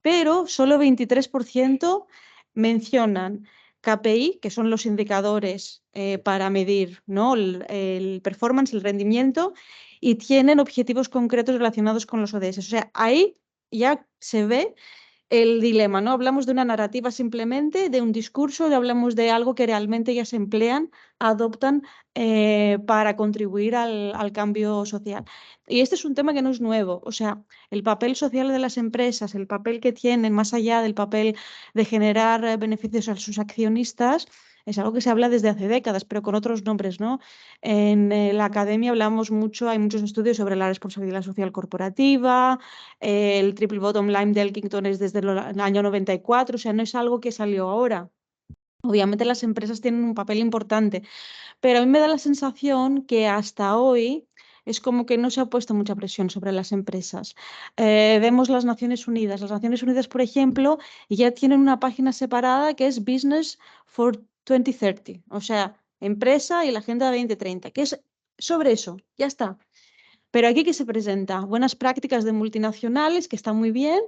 pero solo 23% mencionan KPI, que son los indicadores para medir, ¿no? el performance, el rendimiento, y tienen objetivos concretos relacionados con los ODS. O sea, ahí ya se ve el dilema, ¿no? Hablamos de una narrativa simplemente, de un discurso, hablamos de algo que realmente ya se emplean, adoptan para contribuir al cambio social. Y este es un tema que no es nuevo, o sea, el papel social de las empresas, el papel que tienen más allá del papel de generar beneficios a sus accionistas, es algo que se habla desde hace décadas, pero con otros nombres, ¿no? En la academia hablamos mucho, hay muchos estudios sobre la responsabilidad social corporativa, el Triple Bottom Line de Elkington es desde el año 94, o sea, no es algo que salió ahora. Obviamente las empresas tienen un papel importante, pero a mí me da la sensación que hasta hoy es como que no se ha puesto mucha presión sobre las empresas. Vemos las Naciones Unidas. Las Naciones Unidas, por ejemplo, ya tienen una página separada que es Business for 2030, o sea, empresa y la Agenda 2030, que es sobre eso, ya está. Pero aquí, ¿qué se presenta? Buenas prácticas de multinacionales, que está muy bien,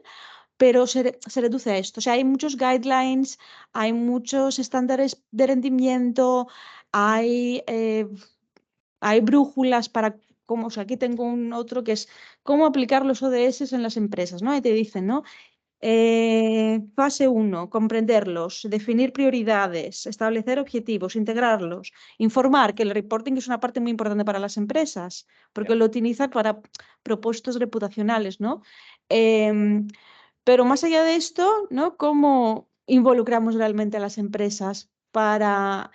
pero se reduce a esto. O sea, hay muchos guidelines, hay muchos estándares de rendimiento, hay brújulas para cómo, o sea, aquí tengo un otro que es cómo aplicar los ODS en las empresas, ¿no? Ahí te dicen, ¿no? Fase 1, comprenderlos, definir prioridades, establecer objetivos, integrarlos, informar, que el reporting es una parte muy importante para las empresas, porque lo utilizan para propósitos reputacionales, ¿no? Pero más allá de esto, ¿no? ¿Cómo involucramos realmente a las empresas para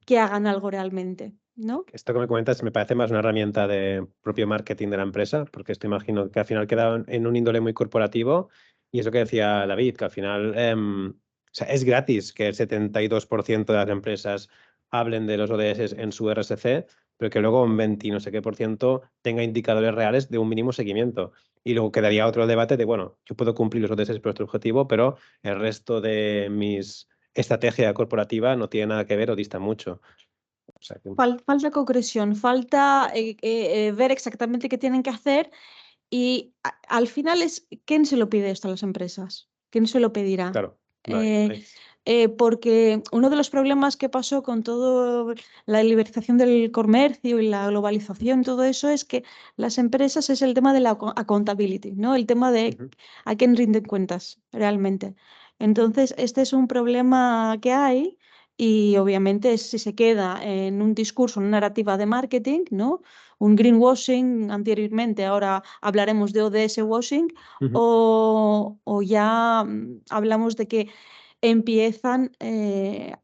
que hagan algo realmente, ¿no? Esto que me comentas me parece más una herramienta de propio marketing de la empresa, porque esto imagino que al final queda en un índole muy corporativo y es lo que decía David, que al final o sea, es gratis que el 72% de las empresas hablen de los ODS en su RSC, pero que luego un 20 no sé qué por ciento tenga indicadores reales de un mínimo seguimiento. Y luego quedaría otro debate de, bueno, yo puedo cumplir los ODS por este objetivo, pero el resto de mis estrategia corporativa no tiene nada que ver o dista mucho. O sea, que... Falta concreción, falta ver exactamente qué tienen que hacer y al final es ¿quién se lo pide esto a las empresas? ¿Quién se lo pedirá? Claro, Porque uno de los problemas que pasó con toda la liberalización del comercio y la globalización, todo eso, es que las empresas es el tema de la accountability, ¿no? El tema de a quién rinden cuentas realmente. Entonces, este es un problema que hay y obviamente si se queda en un discurso, una narrativa de marketing, ¿no? Un greenwashing anteriormente, ahora hablaremos de ODS washing, o ya hablamos de que empiezan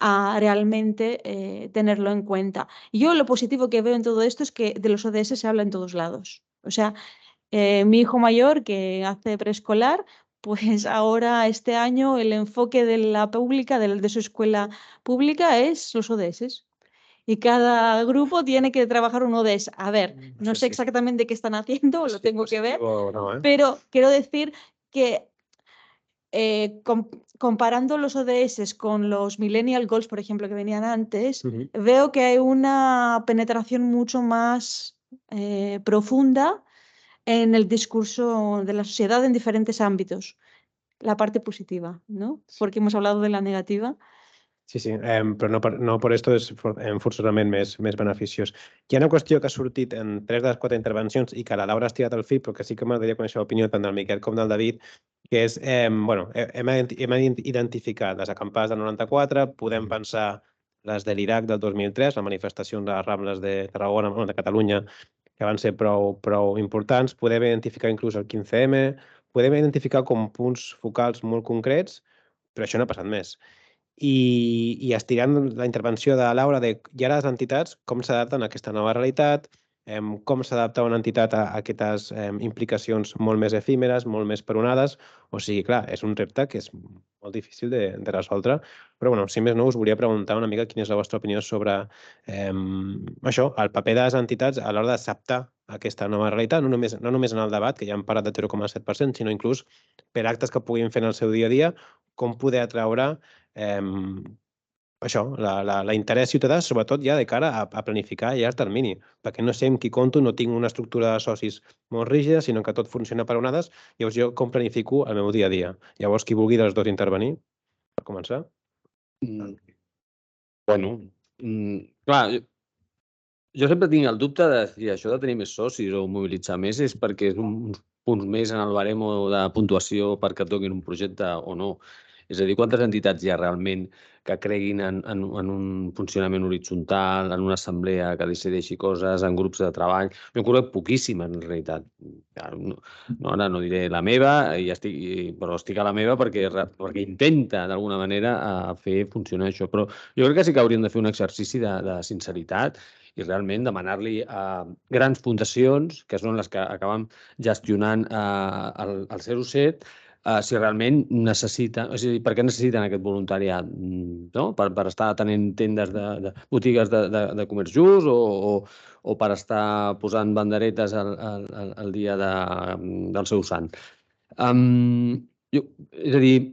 a realmente tenerlo en cuenta. Yo lo positivo que veo en todo esto es que de los ODS se habla en todos lados. O sea, mi hijo mayor que hace preescolar, pues ahora este año el enfoque de la pública, de su escuela pública, es los ODS. Y cada grupo tiene que trabajar un ODS. A ver, no sé exactamente qué están haciendo, lo tengo que ver, pero quiero decir que comparando los ODS con los Millennial Goals, por ejemplo, que venían antes, veo que hay una penetración mucho más profunda en el discurso de la sociedad en diferentes ámbitos. La parte positiva, ¿no? Porque hemos hablado de la negativa. Sí, però no per esto és forçosament més beneficiós. Hi ha una qüestió que ha sortit en 3 de les 4 intervencions i que la Laura ha estirat al fil, però que sí que m'agradaria conèixer l'opinió tant del Miquel com del David, que és, bueno, hem identificat les acampades del 94, podem pensar les de l'Iraq del 2003, la manifestació de les Rambles de Tarragona, de Catalunya, que van ser prou importants, podem identificar inclús el 15M, podem identificar com punts focals molt concrets, però això no ha passat més. I estirant la intervenció de Laura de i ara les entitats com s'adapten a aquesta nova realitat, com s'adapta una entitat a aquestes implicacions molt més efímeres, molt més peronades. O sigui, clar, és un repte que és molt difícil de resoldre. Però, bueno, si més no, us volia preguntar una mica quina és la vostra opinió sobre això, el paper de les entitats a l'hora d'acceptar aquesta nova realitat, no només en el debat, que ja hem parlat de 0,7%, sinó inclús per actes que puguin fer en el seu dia a dia, com poder atraure això, l'interès ciutadà, sobretot ja de cara a planificar a llarg termini, perquè no sé amb qui compto, no tinc una estructura de socis molt rígida, sinó que tot funciona per onades, llavors jo com planifico el meu dia a dia. Llavors, qui vulgui dels dos intervenir, per començar? Bueno, clar, jo sempre tinc el dubte de si això de tenir més socis o mobilitzar més és perquè és uns punts més en el baremo de puntuació perquè et toquin un projecte o no. És a dir, quantes entitats hi ha realment que creguin en un funcionament horitzontal, en una assemblea que decideixi coses, en grups de treball? Jo en conec poquíssimes, en realitat. Ara no diré la meva, però estic a la meva perquè intenta, d'alguna manera, fer funcionar això. Però jo crec que sí que hauríem de fer un exercici de sinceritat i realment demanar-li a grans fundacions, que són les que acaben gestionant el 07, si realment necessiten, és a dir, per què necessiten aquest voluntariat? Per estar atenent tendes de botigues de comerç just o per estar posant banderetes el dia del seu sant. És a dir,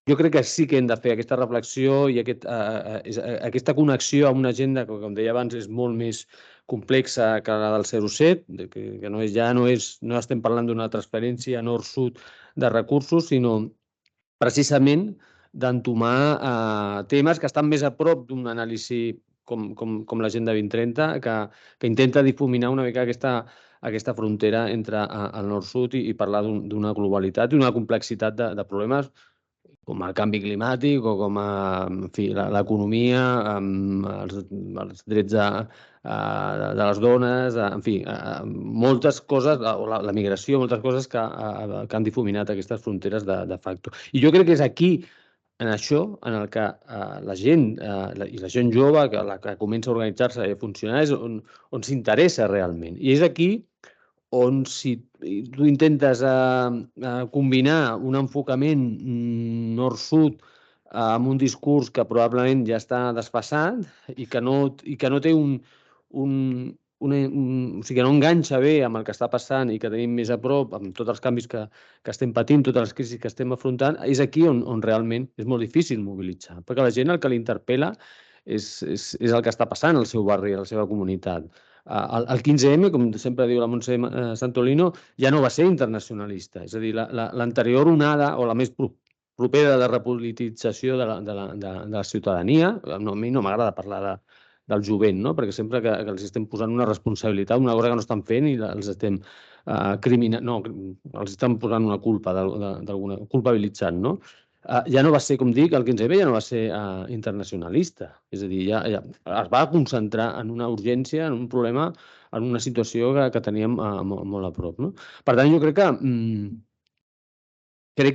jo crec que sí que hem de fer aquesta reflexió i aquesta connexió amb una agenda que, com deia abans, és molt més complexa que la del 07, que no estem parlant d'una transferència nord-sud de recursos, sinó precisament d'entomar temes que estan més a prop d'un anàlisi com l'Agenda 2030, que intenta difuminar una mica aquesta frontera entre el nord-sud i parlar d'una globalitat i una complexitat de problemes com el canvi climàtic o com l'economia, els drets de les dones, en fi, moltes coses, la migració, moltes coses que han difuminat aquestes fronteres de facto. I jo crec que és aquí, en això, en el que la gent, i la gent jove, la que comença a organitzar-se i a funcionar, és on s'interessa realment. I és aquí on si tu intentes combinar un enfocament nord-sud amb un discurs que probablement ja està desfasat i que no té o sigui, que no enganxa bé amb el que està passant i que tenim més a prop, amb tots els canvis que estem patint, totes les crisis que estem afrontant, és aquí on realment és molt difícil mobilitzar, perquè la gent el que l'interpel·la és el que està passant al seu barri, a la seva comunitat. El 15M, com sempre diu la Montse Santolino, ja no va ser internacionalista. És a dir, l'anterior onada, o la més propera de repolitització de la ciutadania, a mi no m'agrada parlar del jovent, perquè sempre que els estem posant una responsabilitat, una cosa que no estan fent i els estem els estem posant una culpa, culpabilitzant, no? Ja no va ser, com dic, el 15M ja no va ser internacionalista. És a dir, ja es va concentrar en una urgència, en un problema, en una situació que teníem molt a prop. Per tant, jo crec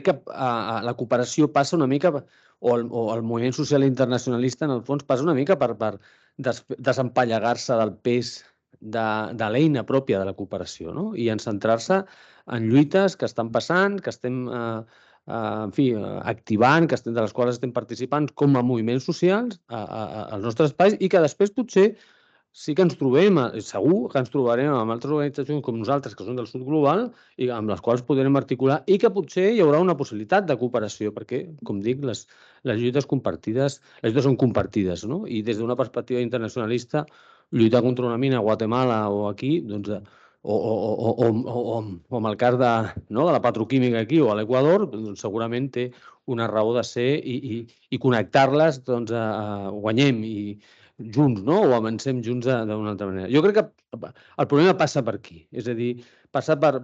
que la cooperació passa una mica, o el moviment social internacionalista, en el fons, passa una mica per desempallegar-se del pes de l'eina pròpia de la cooperació i en centrar-se en lluites que estan passant, que estem activant, de les quals estem participant com a moviments socials als nostres espais i que després potser sí que ens trobem, segur que ens trobarem amb altres organitzacions com nosaltres, que són del sud global, i amb les quals podrem articular i que potser hi haurà una possibilitat de cooperació, perquè, com dic, les lluites compartides, les lluites són compartides, i des d'una perspectiva internacionalista, lluitar contra una mina a Guatemala o aquí, doncs, o amb el cas de la petroquímica aquí o a l'Equador, segurament té una raó de ser i connectar-les, doncs, guanyem junts, o avancem junts d'una altra manera. Jo crec que el problema passa per aquí, és a dir, passa per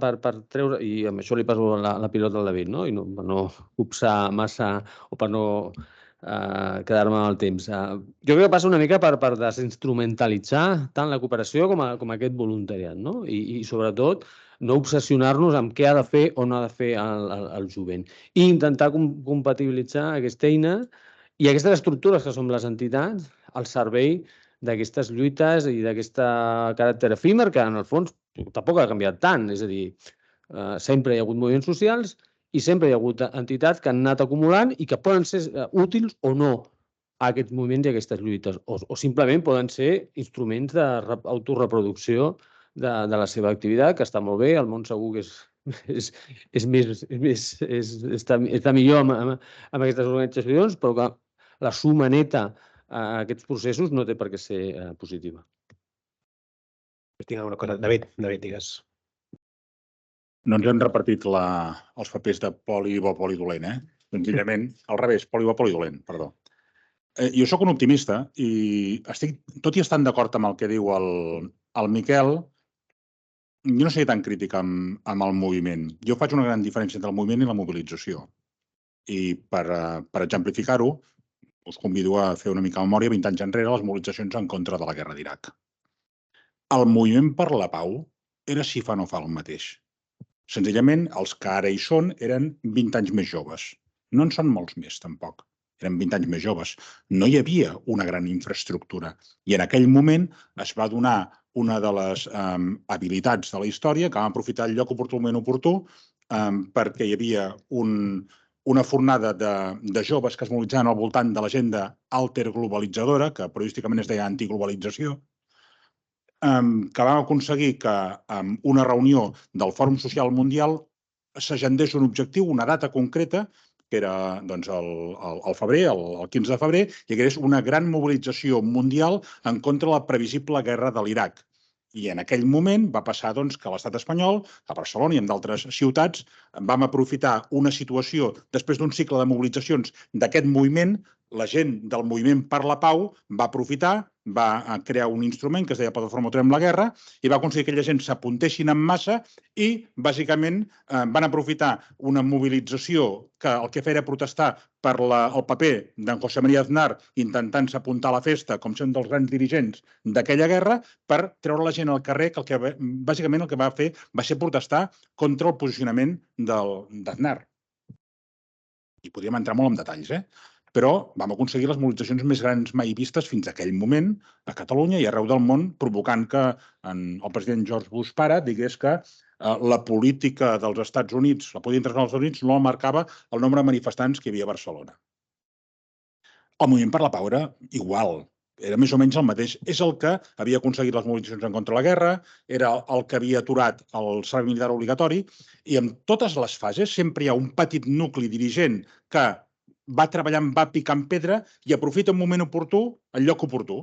treure, i amb això li passo la pilota al David, per no copsar massa o per no quedar-me amb el temps. Jo crec que passa una mica per desinstrumentalitzar tant la cooperació com aquest voluntariat, i sobretot no obsessionar-nos amb què ha de fer o no ha de fer el jovent i intentar compatibilitzar aquesta eina i aquestes estructures que són les entitats al servei d'aquestes lluites i d'aquest caràcter efímer que en el fons tampoc ha canviat tant, és a dir, sempre hi ha hagut moviments socials i sempre hi ha hagut entitats que han anat acumulant i que poden ser útils o no a aquests moviments i a aquestes lluites, o simplement poden ser instruments d'autoreproducció de la seva activitat, que està molt bé, el món segur que està millor amb aquestes organitzacions, però que la suma neta a aquests processos no té per què ser positiva. Tinc una cosa. David, digues. No ens hem repartit els papers de poli bo, poli dolent, senzillament, al revés, poli bo, poli dolent, perdó. Jo sóc un optimista i estic, tot i estant d'acord amb el que diu el Miquel, jo no seré tan crític amb el moviment. Jo faig una gran diferència entre el moviment i la mobilització. I per exemplificar-ho, us convido a fer una mica de memòria 20 anys enrere les mobilitzacions en contra de la guerra d'Iraq. El moviment per la pau era si fa no fa el mateix. Senzillament, els que ara hi són eren 20 anys més joves. No en són molts més, tampoc. Eren 20 anys més joves. No hi havia una gran infraestructura. I en aquell moment es va donar una de les habilitats de la història que vam aprofitar el lloc oportunament oportú perquè hi havia una fornada de joves que es mobilitzaven al voltant de l'agenda alterglobalitzadora, que periodísticament es deia antiglobalització, que vam aconseguir que en una reunió del Fòrum Social Mundial s'agendés un objectiu, una data concreta, que era el febrer, el 15 de febrer, i que és una gran mobilització mundial en contra de la previsible guerra de l'Iraq. I en aquell moment va passar que a l'estat espanyol, a Barcelona i en d'altres ciutats, vam aprofitar una situació, després d'un cicle de mobilitzacions d'aquest moviment, la gent del moviment per la pau va aprofitar, va crear un instrument que es deia Plataforma Aturem la Guerra i va aconseguir que aquella gent s'apuntessin en massa i, bàsicament, van aprofitar una mobilització que el que feia era protestar per el paper d'en José María Aznar intentant s'apuntar a la festa com sent dels grans dirigents d'aquella guerra per treure la gent al carrer, que bàsicament el que va fer va ser protestar contra el posicionament d'Aznar. I podríem entrar molt en detalls, però vam aconseguir les mobilitzacions més grans mai vistes fins a aquell moment a Catalunya i arreu del món, provocant que el president George Bush pare digués que la política dels Estats Units, la política internacional dels Estats Units, no marcava el nombre de manifestants que hi havia a Barcelona. El moviment per la pau era igual, era més o menys el mateix. És el que havia aconseguit les mobilitzacions en contra de la guerra, era el que havia aturat el servei militar obligatori, i en totes les fases sempre hi ha un petit nucli dirigent que va treballant, va picant pedra i aprofita un moment oportú el lloc oportú.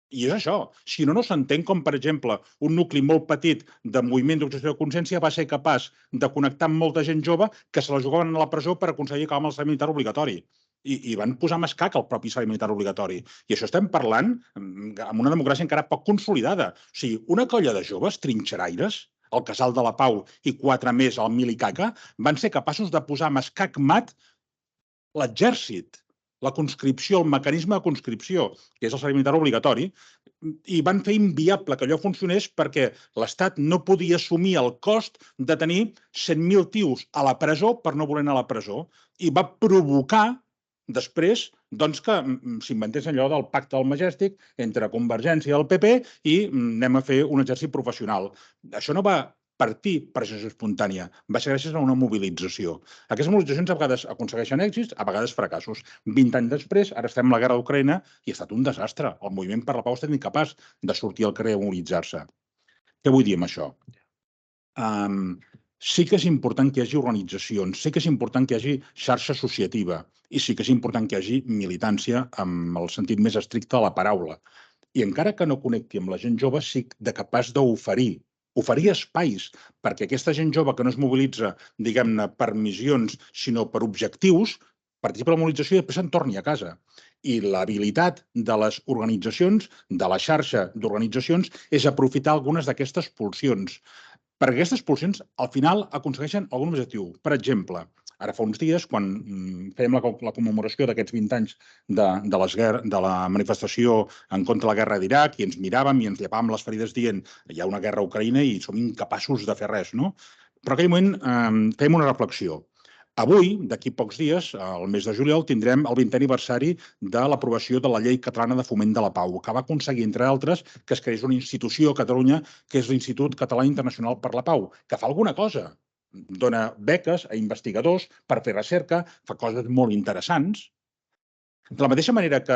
I és això. Si no, no s'entén com, per exemple, un nucli molt petit de moviment d'objecció de consciència va ser capaç de connectar amb molta gent jove que se la jugaven a la presó per aconseguir acabar amb el servei militar obligatori. I van posar amb escac el propi servei militar obligatori. I això estem parlant amb una democràcia encara poc consolidada. O sigui, una colla de joves trinxeraires, el Casal de la Pau i 4 més al Milicaca, van ser capaços de posar amb escac mat l'exèrcit, la conscripció, el mecanisme de conscripció, que és el servei militar obligatori, i van fer inviable que allò funcionés perquè l'Estat no podia assumir el cost de tenir 100.000 tios a la presó per no voler anar a la presó. I va provocar després que s'inventés allò del pacte del Majestic entre Convergència i el PP i anem a fer un exèrcit professional. Això no va partir per generació espontània, va ser gràcies a una mobilització. Aquestes mobilitzacions a vegades aconsegueixen èxits, a vegades fracassos. 20 anys després, ara estem a la guerra d'Ucraïna i ha estat un desastre. El moviment per la pau ha estat incapaç de sortir al carrer a mobilitzar-se. Què vull dir amb això? Sí que és important que hi hagi organitzacions, sí que és important que hi hagi xarxa associativa i sí que és important que hi hagi militància amb el sentit més estricte de la paraula. I encara que no connecti amb la gent jove, sí de capaç d'oferir espais perquè aquesta gent jove que no es mobilitza, diguem-ne, per missions, sinó per objectius, participi a la mobilització i després se'n torni a casa. I l'habilitat de les organitzacions, de la xarxa d'organitzacions, és aprofitar algunes d'aquestes pulsions. Perquè aquestes pulsions, al final, aconsegueixen algun objectiu. Per exemple, ara fa uns dies, quan fèiem la commemoració d'aquests 20 anys de la manifestació en contra de la guerra d'Iraq i ens miràvem i ens llepàvem les ferides dient hi ha una guerra a Ucraïna i som incapaços de fer res, no? Però en aquell moment fèiem una reflexió. Avui, d'aquí pocs dies, al mes de juliol, tindrem el 20è aniversari de l'aprovació de la Llei Catalana de Foment de la Pau, que va aconseguir, entre altres, que es creés una institució a Catalunya, que és l'Institut Català Internacional per la Pau, que fa alguna cosa. Dona beques a investigadors per fer recerca, fa coses molt interessants. De la mateixa manera que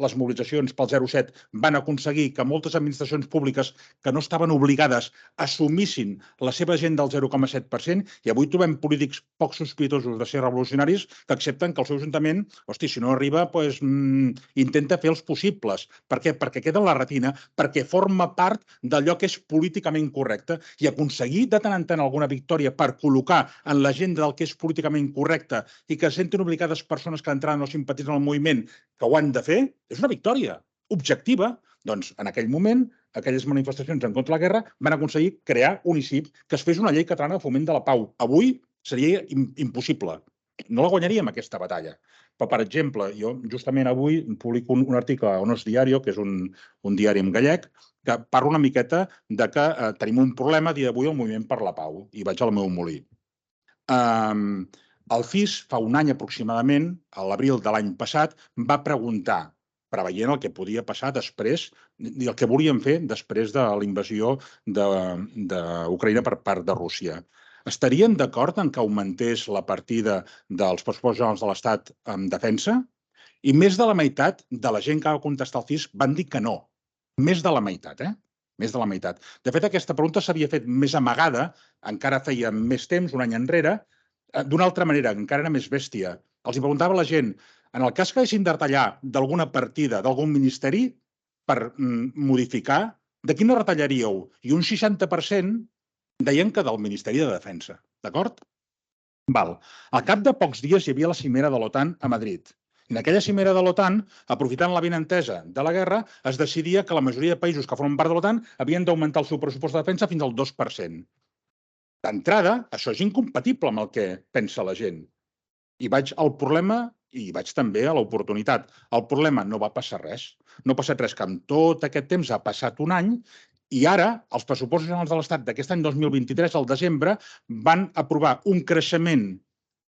les mobilitzacions pel 07 van aconseguir que moltes administracions públiques que no estaven obligades assumissin la seva gent del 0,7% i avui trobem polítics poc sospitosos de ser revolucionaris que accepten que el seu ajuntament, si no arriba, intenta fer els possibles. Per què? Perquè queda en la retina, perquè forma part d'allò que és políticament correcte i aconseguir de tant en tant alguna victòria per col·locar en l'agenda del que és políticament correcte i que senten obligades persones que entraran o simpatitzen al moviment que ho han de fer, és una victòria objectiva. Doncs en aquell moment, aquelles manifestacions en contra de la guerra van aconseguir crear un ICIP, que es fes una llei catalana de foment de la pau. Avui seria impossible. No la guanyaríem, aquesta batalla. Però, per exemple, jo justament avui publico un article a Onos Diario, que és un diari en gallec, que parla una miqueta de que tenim un problema a dia d'avui al moviment per la pau. I vaig al meu molí. El FIS, fa un any aproximadament, a l'abril de l'any passat, va preguntar, preveient el que podia passar després i el que volien fer després de la invasió d'Ucraïna per part de Rússia. estarien d'acord en que augmentés la partida dels pressupostos generals de l'Estat en defensa? I més de la meitat de la gent que va contestar al CIS van dir que no. Més de la meitat, Més de la meitat. De fet, aquesta pregunta s'havia fet més amagada, encara feia més temps, un any enrere, d'una altra manera, encara era més bèstia. Els hi preguntava a la gent, en el cas que haguessin de retallar d'alguna partida d'algun ministeri per modificar, de quina retallaríeu? I un 60% deien que del Ministeri de Defensa. D'acord? Val. Al cap de pocs dies hi havia la cimera de l'OTAN a Madrid. En aquella cimera de l'OTAN, aprofitant la benentesa de la guerra, es decidia que la majoria de països que formen part de l'OTAN havien d'augmentar el seu pressupost de defensa fins al 2%. D'entrada, això és incompatible amb el que pensa la gent. I vaig al problema i vaig també a l'oportunitat. El problema no va passar res. No ha passat res, que amb tot aquest temps ha passat un any i ara els pressupostos generals de l'Estat d'aquest any 2023, al desembre, van aprovar un creixement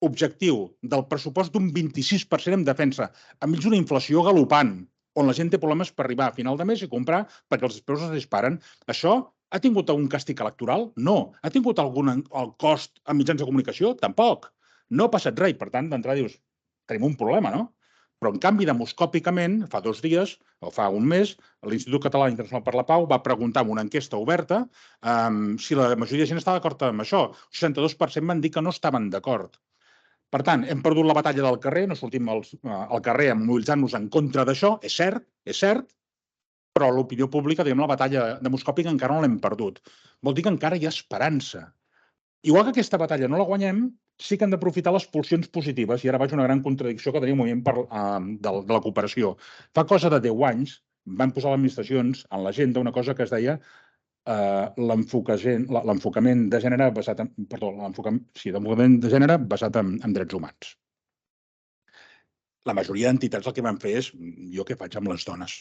objectiu del pressupost d'un 26% en defensa, enmig d'una inflació galopant, on la gent té problemes per arribar a final de mes i comprar perquè els preus es disparen. Això ha tingut algun càstig electoral? No. Ha tingut algun cost en mitjans de comunicació? Tampoc. No ha passat res i, per tant, d'entrada dius, tenim un problema, no? Però, en canvi, demoscòpicament, fa 2 dies, o fa un mes, l'Institut Català Internacional per la Pau va preguntar en una enquesta oberta si la majoria de gent estava d'acord amb això. El 62% van dir que no estaven d'acord. Per tant, hem perdut la batalla del carrer, no sortim al carrer mobilitzant-nos en contra d'això, és cert, però l'opinió pública, diguem, la batalla demoscòpica encara no l'hem perdut. Vol dir que encara hi ha esperança. Igual que aquesta batalla no la guanyem, sí que hem d'aprofitar les pulsions positives, i ara vaig a una gran contradicció que tenia el moviment de la cooperació. Fa cosa de 10 anys van posar les administracions en l'agenda una cosa que es deia l'enfocament de gènere basat en... Perdó, l'enfocament de gènere basat en drets humans. La majoria d'entitats el que van fer és jo què faig amb les dones,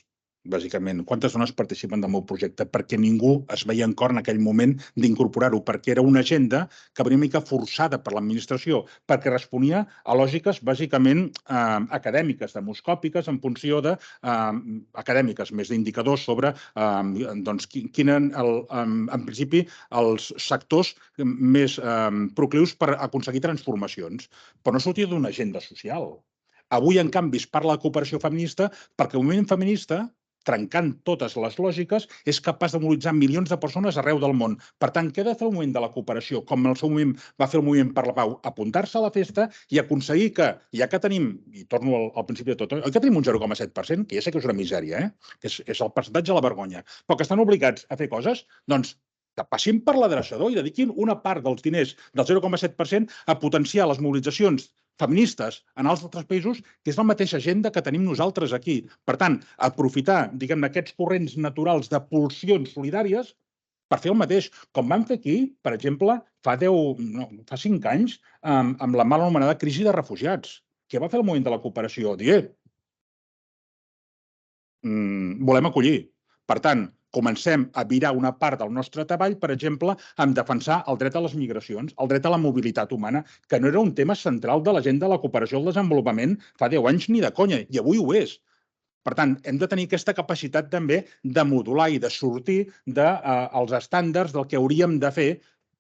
bàsicament. Quantes dones participen del meu projecte? Perquè ningú es veia en cor en aquell moment d'incorporar-ho, perquè era una agenda que venia una mica forçada per l'administració, perquè responia a lògiques bàsicament acadèmiques, demoscòpiques, en funció de acadèmiques, més d'indicadors sobre quin eren, en principi, els sectors més proclius per aconseguir transformacions. Però no sortia d'una agenda social. Avui, en canvi, es parla de cooperació feminista perquè el moviment feminista, trencant totes les lògiques, és capaç de mobilitzar milions de persones arreu del món. Per tant, què ha de fer el moviment de la cooperació? Com en el seu moment va fer el moviment per la pau, apuntar-se a la festa i aconseguir que, ja que tenim, i torno al principi de tot, oi que tenim un 0,7%, que ja sé que és una misèria, que és el percentatge de la vergonya, però que estan obligats a fer coses, doncs que passin per l'adreçador i dediquin una part dels diners del 0,7% a potenciar les mobilitzacions feministes en altres països, que és la mateixa agenda que tenim nosaltres aquí. Per tant, aprofitar, diguem-ne, aquests corrents naturals de pulsions solidàries per fer el mateix, com vam fer aquí, per exemple, fa 5 anys, amb la mal anomenada crisi de refugiats. Què va fer el moviment de la cooperació? Dir, volem acollir. Per tant, comencem a virar una part del nostre treball, per exemple, en defensar el dret a les migracions, el dret a la mobilitat humana, que no era un tema central de l'agenda de la cooperació al desenvolupament fa 10 anys ni de conya, i avui ho és. Per tant, hem de tenir aquesta capacitat també de modular i de sortir dels estàndards del que hauríem de fer.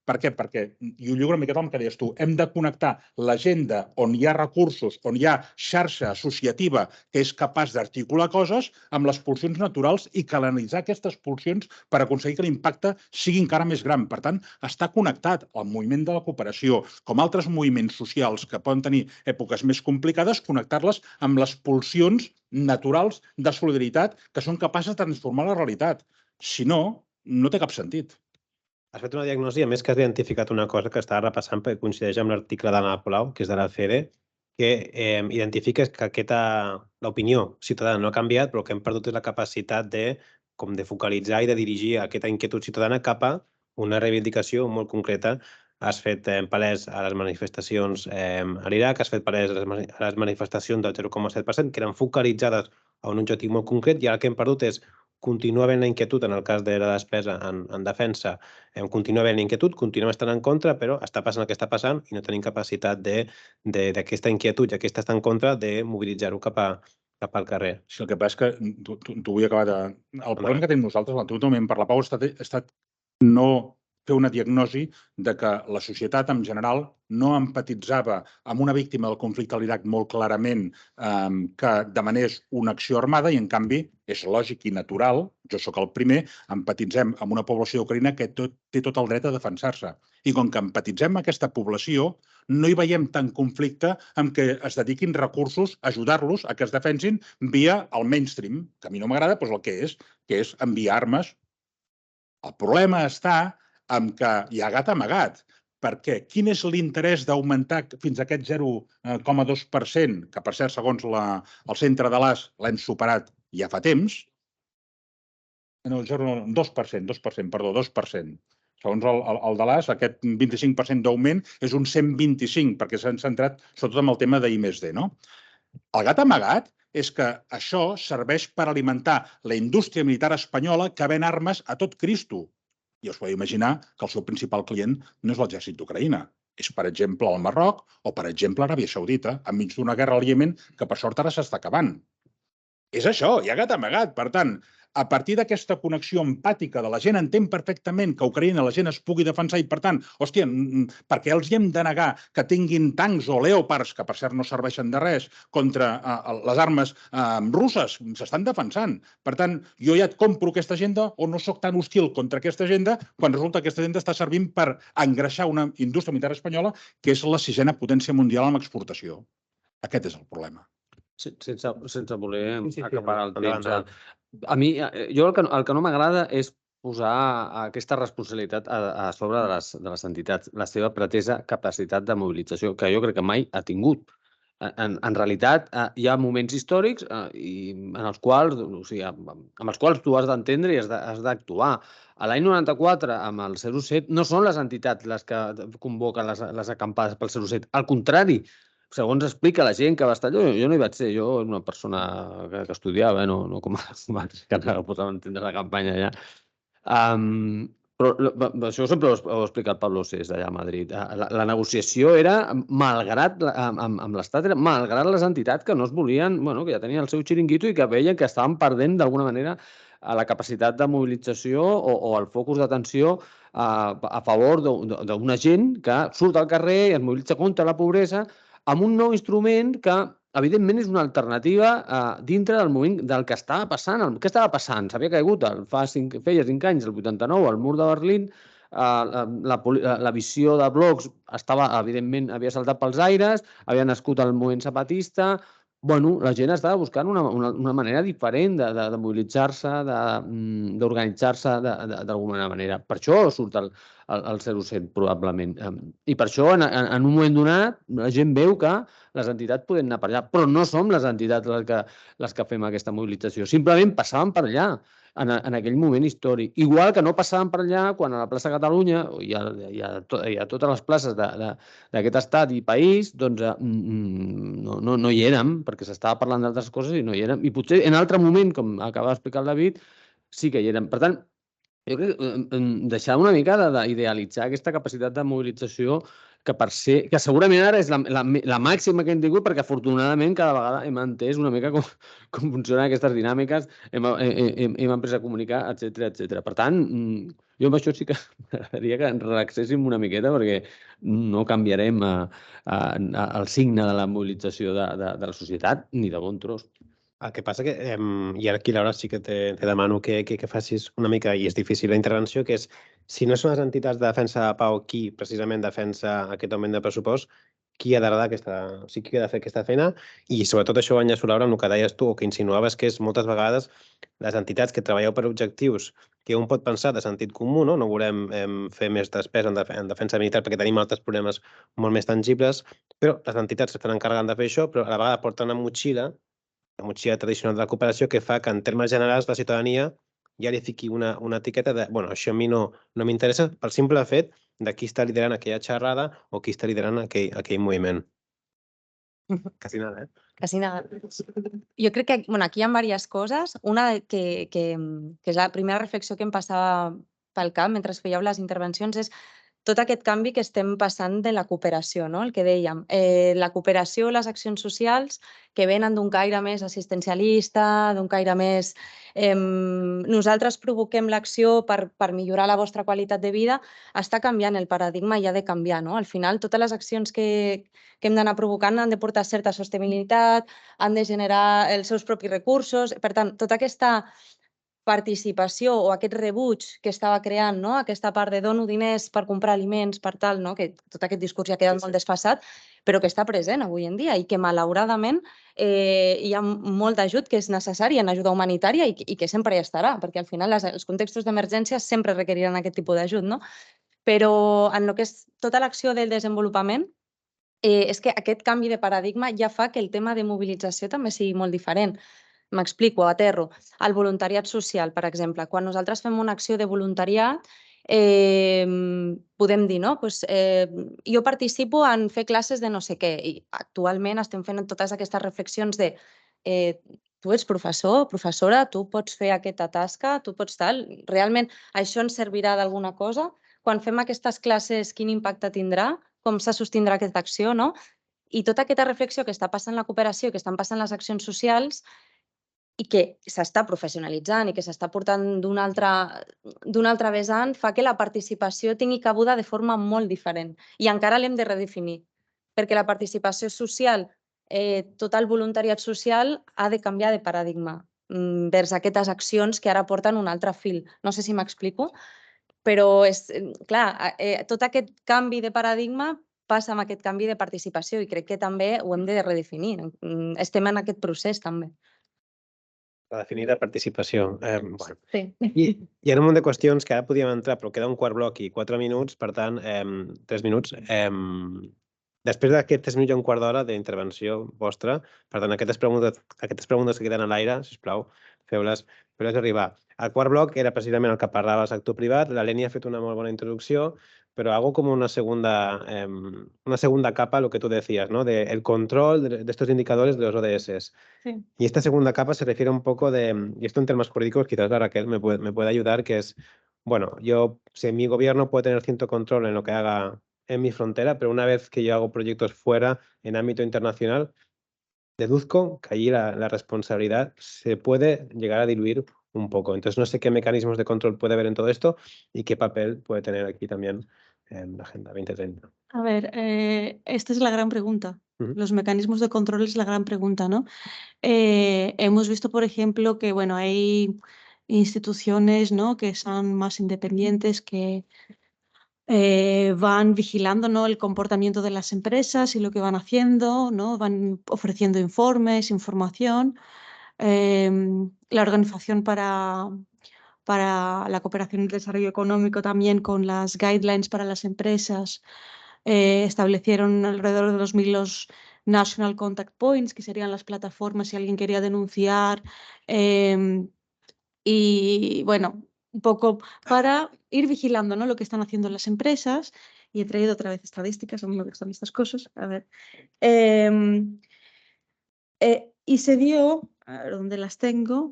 Per què? Perquè, i ho lligo una miqueta amb el que deies tu, hem de connectar l'agenda on hi ha recursos, on hi ha xarxa associativa que és capaç d'articular coses amb les pulsions naturals i canalitzar aquestes pulsions per aconseguir que l'impacte sigui encara més gran. Per tant, està connectat al moviment de la cooperació, com altres moviments socials que poden tenir èpoques més complicades, connectar-les amb les pulsions naturals de solidaritat que són capaces de transformar la realitat. Si no, no té cap sentit. Has fet una diagnosi, a més que has identificat una cosa que estava repassant perquè coincideix amb l'article d'Anna Palau, que és de la FEDE, que identifica que l'opinió ciutadana no ha canviat, però el que hem perdut és la capacitat de focalitzar i de dirigir aquesta inquietud ciutadana cap a una reivindicació molt concreta. Has fet palès a les manifestacions a l'Iraq, has fet palès a les manifestacions del 0,7%, que eren focalitzades a un objectiu molt concret, i ara el que hem perdut és continua havent la inquietud en el cas de la despesa en defensa, continua havent inquietud, continuem estant en contra, però està passant el que està passant i no tenim capacitat d'aquesta inquietud, ja que està en contra, de mobilitzar-ho cap al carrer. Sí, el que passa és que t'ho vull acabar de... El problema que tenim nosaltres, l'Antic Moviment per la Pau, ha estat no fer una diagnosi de que la societat en general no empatitzava amb una víctima del conflicte a l'Iraq molt clarament que demanés una acció armada i, en canvi, és lògic i natural, jo sóc el primer, empatitzem amb una població d'Ucraïna que té tot el dret a defensar-se. I com que empatitzem amb aquesta població, no hi veiem tant conflicte amb que es dediquin recursos a ajudar-los a que es defensin via el mainstream, que a mi no m'agrada, doncs el que és enviar armes. El problema està en que hi ha gat amagat, perquè quin és l'interès d'augmentar fins a aquest 0,2%, que per cert, segons el centre de l'AS l'hem superat ja fa temps, no, 2%, perdó, 2%. Segons el de l'AS, aquest 25% d'augment és un 125%, perquè s'han centrat sobretot en el tema d'I+D, no? El gat amagat és que això serveix per alimentar la indústria militar espanyola que ven armes a tot Cristo. I us podeu imaginar que el seu principal client no és l'exèrcit d'Ucraïna. És, per exemple, el Marroc o, per exemple, Aràbia Saudita, enmig d'una guerra al Iemen que, per sort, ara s'està acabant. És això, hi ha gat amagat. Per tant, a partir d'aquesta connexió empàtica de la gent entén perfectament que a Ucraïna la gent es pugui defensar i, per tant, hòstia, perquè els hi hem de negar que tinguin tancs o leopards, que per cert no serveixen de res, contra les armes russes, s'estan defensant. Per tant, jo ja et compro aquesta agenda o no sóc tan hostil contra aquesta agenda quan resulta que aquesta agenda està servint per engreixar una indústria militar espanyola que és la 6ª potència mundial en exportació. Aquest és el problema. Sense voler acaparar el temps. A mi, jo el que no m'agrada és posar aquesta responsabilitat a sobre de les entitats, la seva pretesa capacitat de mobilització, que jo crec que mai ha tingut. En realitat, hi ha moments històrics amb els quals tu has d'entendre i has d'actuar. A l'any 94, amb el 07, no són les entitats les que convoquen les acampades pel 07. Al contrari, segons explica la gent que va estar allà, jo no hi vaig ser, jo era una persona que estudiava, no com que posava a entendre la campanya allà. Però això sempre ho explica el Pablo Cés d'allà a Madrid. La negociació era, malgrat amb l'Estat, malgrat les entitats que no es volien, que ja tenien el seu xiringuito i que veien que estaven perdent d'alguna manera la capacitat de mobilització o el focus d'atenció a favor d'una gent que surt al carrer i es mobilitza contra la pobresa amb un nou instrument que, evidentment, és una alternativa dintre del moment del que estava passant. Què estava passant? S'havia caigut feia 5 anys, el 89, el mur de Berlín, la visió de blocs evidentment, havia saltat pels aires, havia nascut el moviment zapatista. La gent estava buscant una manera diferent de mobilitzar-se, d'organitzar-se d'alguna manera. Per això surt el 07, probablement. I per això, en un moment donat, la gent veu que les entitats poden anar per allà, però no som les entitats les que fem aquesta mobilització. Simplement passaven per allà en aquell moment històric. Igual que no passaven per allà quan a la plaça Catalunya i a totes les places d'aquest estat i país no hi érem, perquè s'estava parlant d'altres coses i no hi érem. I potser en altre moment, com acaba d'explicar el David, sí que hi érem. Per tant, jo crec que deixar una mica d'idealitzar aquesta capacitat de mobilització que segurament ara és la màxima que hem tingut, perquè afortunadament cada vegada hem entès una mica com funcionen aquestes dinàmiques, hem après a comunicar, etc. Per tant, jo amb això sí que m'agradaria que ens relaxéssim una miqueta, perquè no canviarem el signe de la mobilització de la societat ni de bon tros. El que passa que, i ara aquí Laura sí que te demano que facis una mica, i és difícil la intervenció, que és, si no són les entitats de defensa de pau qui precisament defensa aquest augment de pressupost, qui ha d'agradar qui ha de fer aquesta feina, i sobretot això ho enllaço, Laura, amb el que deies tu o que insinuaves, que és moltes vegades les entitats que treballeu per objectius que un pot pensar de sentit comú, no volem fer més despesa en defensa militar perquè tenim altres problemes molt més tangibles, però les entitats s'estan encarregant de fer això, però a la vegada porten una motxilla tradicional de la cooperació que fa que en termes generals la ciutadania ja li fiqui una etiqueta de això a mi no m'interessa pel simple fet de qui està liderant aquella xerrada o qui està liderant aquell moviment. Quasi nada, Quasi nada. Jo crec que aquí hi ha diverses coses. Una que és la primera reflexió que em passava pel cap mentre fèieu les intervencions és tot aquest canvi que estem passant de la cooperació, no? El que dèiem, la cooperació, les accions socials que venen d'un caire més assistencialista, d'un caire més nosaltres provoquem l'acció per millorar la vostra qualitat de vida, està canviant el paradigma i ha de canviar, no? Al final, totes les accions que hem d'anar provocant han de portar certa sostenibilitat, han de generar els seus propis recursos. Per tant, tota aquesta participació o aquest rebuig que estava creant, no? Aquesta part de dono diners per comprar aliments, per tal, no? Que tot aquest discurs ja ha quedat molt desfasat, però que està present avui en dia i que malauradament hi ha molt d'ajut que és necessari en ajuda humanitària i que sempre hi estarà, perquè al final els contextos d'emergència sempre requeriran aquest tipus d'ajut, no? Però en el que és tota l'acció del desenvolupament, és que aquest canvi de paradigma ja fa que el tema de mobilització també sigui molt diferent. M'explico, aterro. El voluntariat social, per exemple. Quan nosaltres fem una acció de voluntariat, podem dir, no? Pues, jo participo en fer classes de no sé què i actualment estem fent totes aquestes reflexions de tu ets professor, professora, tu pots fer aquesta tasca, tu pots tal. Realment això ens servirà d'alguna cosa? Quan fem aquestes classes, quin impacte tindrà? Com se sostindrà aquesta acció, no? I tota aquesta reflexió que està passant la cooperació, que estan passant les accions socials, i que s'està professionalitzant i que s'està portant d'un altre vessant, fa que la participació tingui cabuda de forma molt diferent. I encara l'hem de redefinir, perquè la participació social, tot el voluntariat social, ha de canviar de paradigma vers aquestes accions que ara porten un altre fil. No sé si m'explico, però és clar, tot aquest canvi de paradigma passa amb aquest canvi de participació i crec que també ho hem de redefinir. Estem en aquest procés també. La definida participació. Bueno. Sí. Hi ha un munt de qüestions que ara podíem entrar, però queda un quart bloc i 4 minuts, per tant, 3 minuts. Després d'aquests 3 minuts i un quart d'hora d'intervenció vostra, per tant, aquestes preguntes que queden a l'aire, sisplau, feu-les arribar. El quart bloc era precisament el que parlava del sector privat. La Leni ha fet una molt bona introducció, pero hago como una segunda capa, lo que tú decías, ¿no? El control de estos indicadores de los ODS. Sí. Y esta segunda capa se refiere un poco y esto en temas jurídicos, quizás la Raquel me puede ayudar, que es, bueno, si mi gobierno puede tener cierto control en lo que haga en mi frontera, pero una vez que yo hago proyectos fuera, en ámbito internacional, deduzco que allí la responsabilidad se puede llegar a diluir un poco. Entonces, no sé qué mecanismos de control puede haber en todo esto y qué papel puede tener aquí también en la Agenda 2030. A ver, esta es la gran pregunta. Los mecanismos de control es la gran pregunta, ¿no? Hemos visto, por ejemplo, que bueno, hay instituciones, ¿no?, que son más independientes, que van vigilando, ¿no?, el comportamiento de las empresas y lo que van haciendo, ¿no? Van ofreciendo informes, información. La Organización para la Cooperación y el Desarrollo Económico también, con las guidelines para las empresas, establecieron alrededor de 2000 los National Contact Points, que serían las plataformas si alguien quería denunciar. Y bueno, un poco para ir vigilando, ¿no?, lo que están haciendo las empresas. Y he traído otra vez estadísticas, a mí me gustan estas cosas. A ver. Y se dio, a ver dónde las tengo.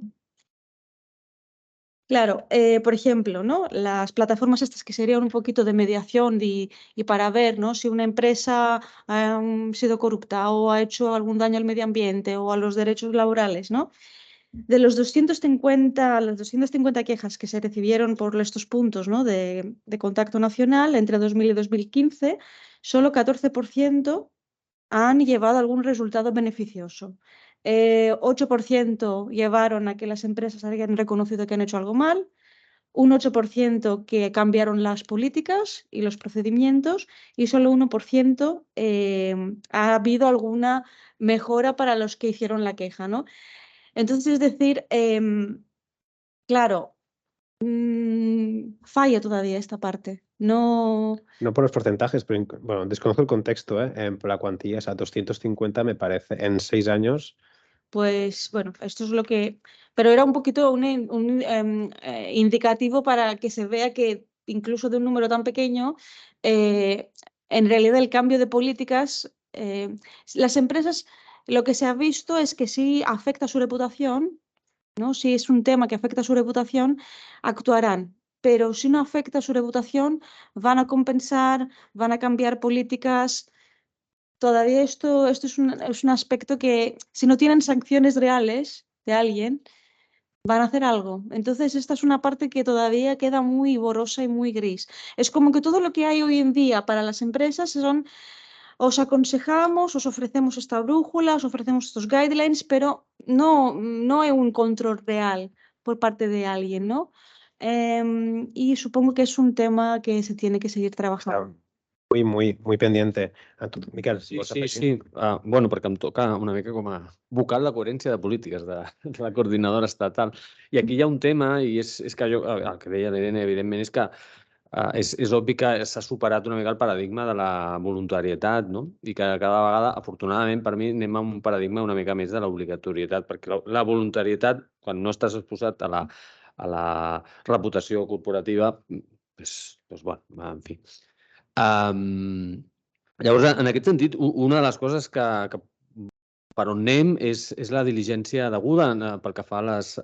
Claro, por ejemplo, ¿no?, las plataformas estas que serían un poquito de mediación y para ver, ¿no?, si una empresa ha sido corrupta o ha hecho algún daño al medio ambiente o a los derechos laborales, ¿no? De las 250 quejas que se recibieron por estos puntos, ¿no?, de contacto nacional entre 2000 y 2015, solo 14% han llevado algún resultado beneficioso. 8% llevaron a que las empresas hayan reconocido que han hecho algo mal, un 8% que cambiaron las políticas y los procedimientos y solo 1% ha habido alguna mejora para los que hicieron la queja, ¿no? Entonces, es decir, claro, falla todavía esta parte. No por los porcentajes, pero bueno, desconozco el contexto, por la cuantía, o sea, 250 me parece, en 6 años. Pues bueno, esto es lo que... Pero era un poquito un indicativo para que se vea que incluso de un número tan pequeño, en realidad el cambio de políticas, las empresas, lo que se ha visto es que sí afecta su reputación, ¿no? Si es un tema que afecta su reputación, actuarán. pero si no afecta su reputación, van a compensar, van a cambiar políticas. Todavía esto es un aspecto que, si no tienen sanciones reales de alguien, van a hacer algo. Entonces, esta es una parte que todavía queda muy borrosa y muy gris. Es como que todo lo que hay hoy en día para las empresas son, os aconsejamos, os ofrecemos esta brújula, os ofrecemos estos guidelines, pero no hay un control real por parte de alguien, ¿no? Y supongo que es un tema que se tiene que seguir trabajando. Muy pendiente. Miquel, Sí, vols sí, afegir? sí. Bueno, perquè em toca una mica com a vocal de coherència de polítiques de la coordinadora estatal. I aquí hi ha un tema, i és que jo, el que deia l'Irene, evidentment, és que és obvi que s'ha superat una mica el paradigma de la voluntarietat, no? I que cada vegada, afortunadament, per mi, anem a un paradigma una mica més de l'obligatorietat, perquè la voluntarietat, quan no estàs exposat a la reputació corporativa, doncs, bueno, en fi. Llavors, en aquest sentit, una de les coses que per on anem és la diligència deguda pel que fa als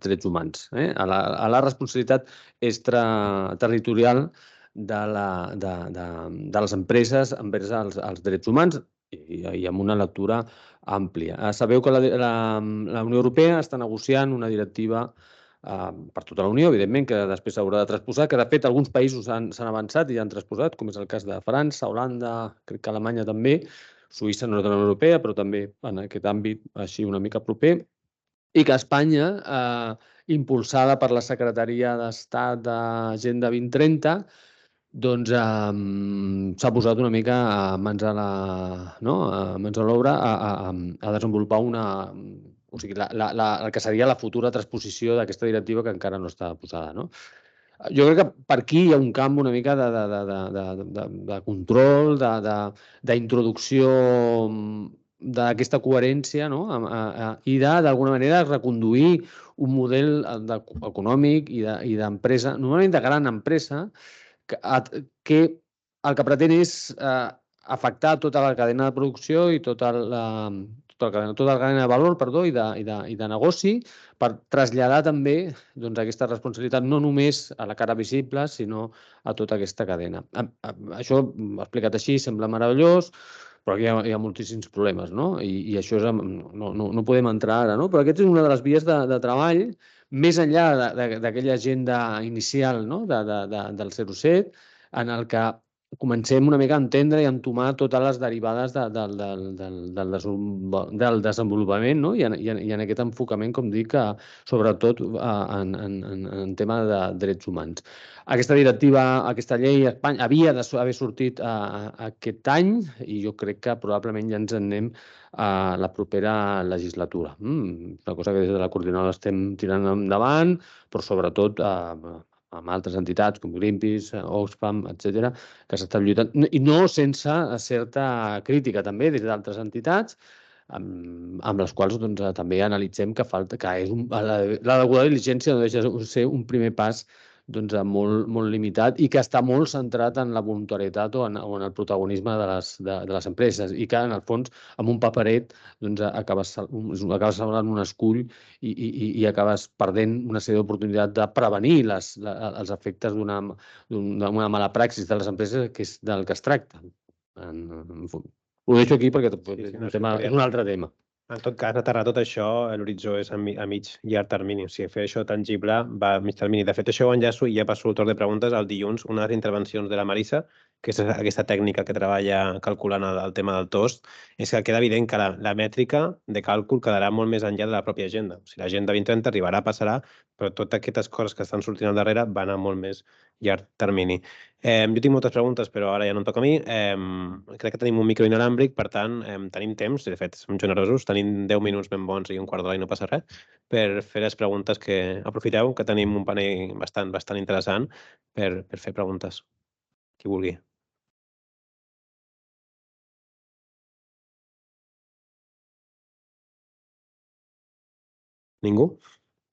drets humans, a la responsabilitat extraterritorial de les empreses envers els drets humans i amb una lectura àmplia. Sabeu que la Unió Europea està negociant una directiva per tota la Unió, evidentment, que després s'haurà de transposar, que de fet alguns països s'han avançat i han transposat, com és el cas de França, Holanda, crec que Alemanya també, Suïssa no és de la Unió Europea, però també en aquest àmbit així una mica proper, i que Espanya, impulsada per la Secretaria d'Estat d'Agenda 2030, doncs s'ha posat una mica mans a l'obra a desenvolupar o sigui, el que seria la futura transposició d'aquesta directiva que encara no està posada, no? Jo crec que per aquí hi ha un camp una mica de control, d'introducció d'aquesta coherència, no? I d'alguna manera reconduir un model econòmic i d'empresa, normalment de gran empresa, que el que pretén és afectar tota la cadena de producció i tota la cadena de valor, i de negoci, per traslladar també aquesta responsabilitat no només a la cara visible, sinó a tota aquesta cadena. Això, explicat així, sembla meravellós, però aquí hi ha moltíssims problemes, no? I això no podem entrar ara, no? Però aquesta és una de les vies de treball, més enllà d'aquella agenda inicial del 07, en el que comencem una mica a entendre i a entomar totes les derivades del desenvolupament, no? I en aquest enfocament, com dic, sobretot en tema de drets humans. Aquesta directiva, aquesta llei a Espanya havia d'haver sortit aquest any i jo crec que probablement ja ens en anem a la propera legislatura. Una cosa que des de la coordinadora estem tirant endavant, però sobretot amb altres entitats com Greenpeace, Oxfam, etc., que s'estan lluitant, i no sense certa crítica també des d'altres entitats, amb les quals també analitzem que la deguda diligència no deixa de ser un primer pas molt limitat i que està molt centrat en la voluntarietat o en el protagonisme de les empreses i que, en el fons, amb un paperet acabes semblant un escull i acabes perdent una sèrie d'oportunitats de prevenir els efectes d'una mala praxis de les empreses, que és del que es tracta. Ho deixo aquí perquè és un altre tema. En tot cas, aterrar tot això, l'horitzó és a mig llarg termini. O sigui, fer això tangible va a mig termini. De fet, això ho enllaço i ja passo el torn de preguntes. El dilluns, una de les intervencions de la Marisa, que és aquesta tècnica que treballa calculant el tema del TOST, és que queda evident que la mètrica de càlcul quedarà molt més enllà de la pròpia agenda. O sigui, l'agenda 2030 arribarà, passarà, però totes aquestes coses que estan sortint al darrere van a molt més llarg termini. Jo tinc moltes preguntes, però ara ja no em toca a mi. Crec que tenim un micro inalàmbric, per tant, tenim temps, de fet, som generosos, tenim 10 minuts ben bons i un quart d'hora i no passa res, per fer les preguntes que aprofiteu, que tenim un panell bastant interessant per fer preguntes. Qui vulgui. Ningú?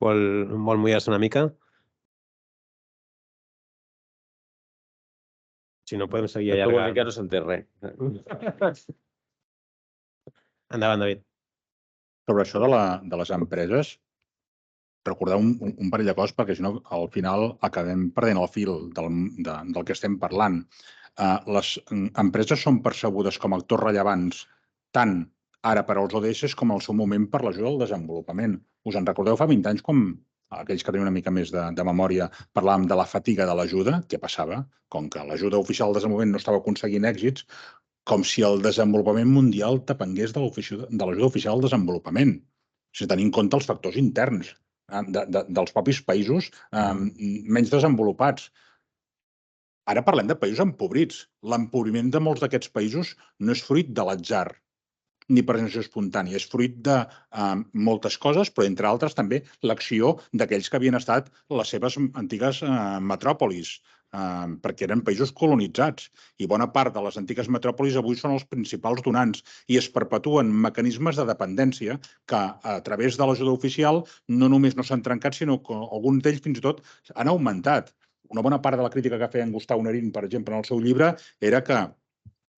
Vol mullar-se una mica? Si no, podem seguir allargant. Que no s'entén res. Endavant, David. Sobre això de les empreses, recordeu un parell de coses, perquè si no, al final acabem perdent el fil del que estem parlant. Les empreses són percebudes com a actors rellevants tant ara per als ODS com al seu moment per l'ajuda al desenvolupament. Us en recordeu fa 20 anys com aquells que tenen una mica més de memòria parlàvem de la fatiga de l'ajuda? Què passava? Com que l'ajuda oficial al desenvolupament no estava aconseguint èxits, com si el desenvolupament mundial depengués de l'ajuda oficial al desenvolupament, sense tenir en compte els factors interns dels propis països menys desenvolupats. Ara parlem de països empobrits. L'empobriment de molts d'aquests països no és fruit de l'atzar ni per generació espontània, és fruit de moltes coses, però entre altres també l'acció d'aquells que havien estat les seves antigues metròpolis, perquè eren països colonitzats i bona part de les antigues metròpolis avui són els principals donants i es perpetuen mecanismes de dependència que a través de l'ajuda oficial no només no s'han trencat, sinó que alguns d'ells fins i tot han augmentat. Una bona part de la crítica que feia en Gustau Narín, per exemple, en el seu llibre, era que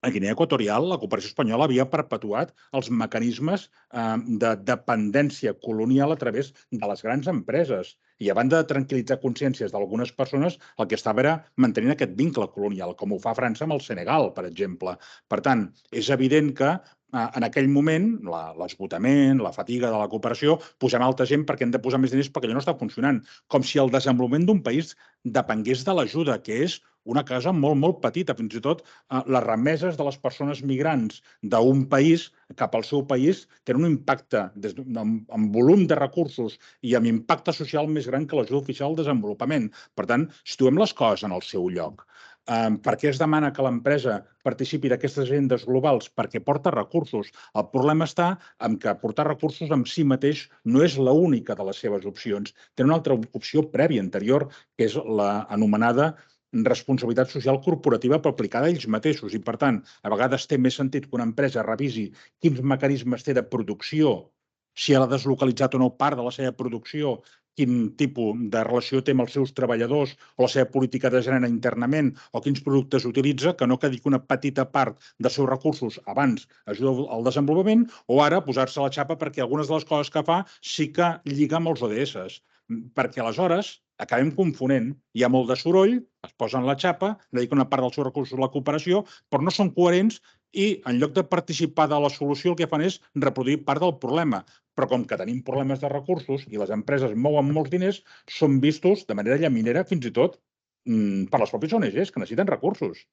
a Guinea Equatorial, la cooperació espanyola havia perpetuat els mecanismes de dependència colonial a través de les grans empreses. I a banda de tranquil·litzar consciències d'algunes persones, el que estava era mantenint aquest vincle colonial, com ho fa França amb el Senegal, per exemple. Per tant, és evident que en aquell moment, l'esgotament, la fatiga de la cooperació, posem alta gent perquè hem de posar més diners perquè allò no està funcionant. Com si el desenvolupament d'un país depengués de l'ajuda, que és una cosa molt, molt petita. Fins i tot les remeses de les persones migrants d'un país cap al seu país tenen un impacte amb volum de recursos i amb impacte social més gran que l'ajuda oficial al desenvolupament. Per tant, situem les coses en el seu lloc. Per què es demana que l'empresa participi d'aquestes agendes globals? Perquè porta recursos. El problema està en que portar recursos en si mateix no és l'única de les seves opcions. Té una altra opció prèvia, anterior, que és l'anomenada responsabilitat social corporativa per aplicada a ells mateixos. I, per tant, a vegades té més sentit que una empresa revisi quins mecanismes té de producció, si ha deslocalitzat o no part de la seva producció, quin tipus de relació té amb els seus treballadors o la seva política de gènere internament o quins productes utilitza, que no quedi que una petita part dels seus recursos abans ajuda al desenvolupament o ara posar-se la xapa perquè algunes de les coses que fa sí que lliga amb els ODS. Perquè aleshores acabem confonent. Hi ha molt de soroll, es posen la xapa, dediquen una part dels seus recursos a la cooperació, però no són coherents i en lloc de participar de la solució el que fan és reproduir part del problema. Però com que tenim problemes de recursos i les empreses mouen molts diners, són vistos de manera llaminera fins i tot per les pròpies ONGs que necessiten recursos.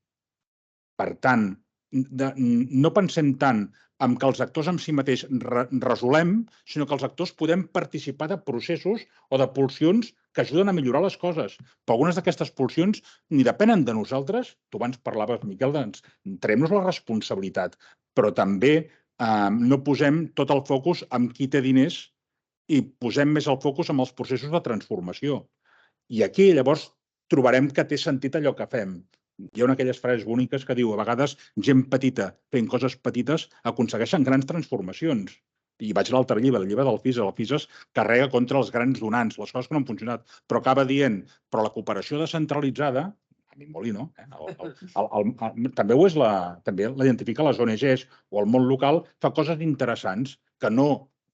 Per tant, no pensem tant en que els actors en si mateix resolem, sinó que els actors podem participar de processos o de pulsions que ajuden a millorar les coses. Però algunes d'aquestes pulsions ni depenen de nosaltres. Tu abans parlaves, Miquel, doncs traiem-nos la responsabilitat, però també no posem tot el focus en qui té diners i posem més el focus en els processos de transformació. I aquí, llavors, trobarem que té sentit allò que fem. Hi ha aquelles frases boniques que diu a vegades gent petita fent coses petites aconsegueixen grans transformacions. I vaig a l'altre llibre, el llibre del FISA. El FISA es carrega contra els grans donants, les coses que no han funcionat, però acaba dient, però la cooperació descentralitzada, a mi molí, no? També l'identifica les ONGs o el món local, fa coses interessants que no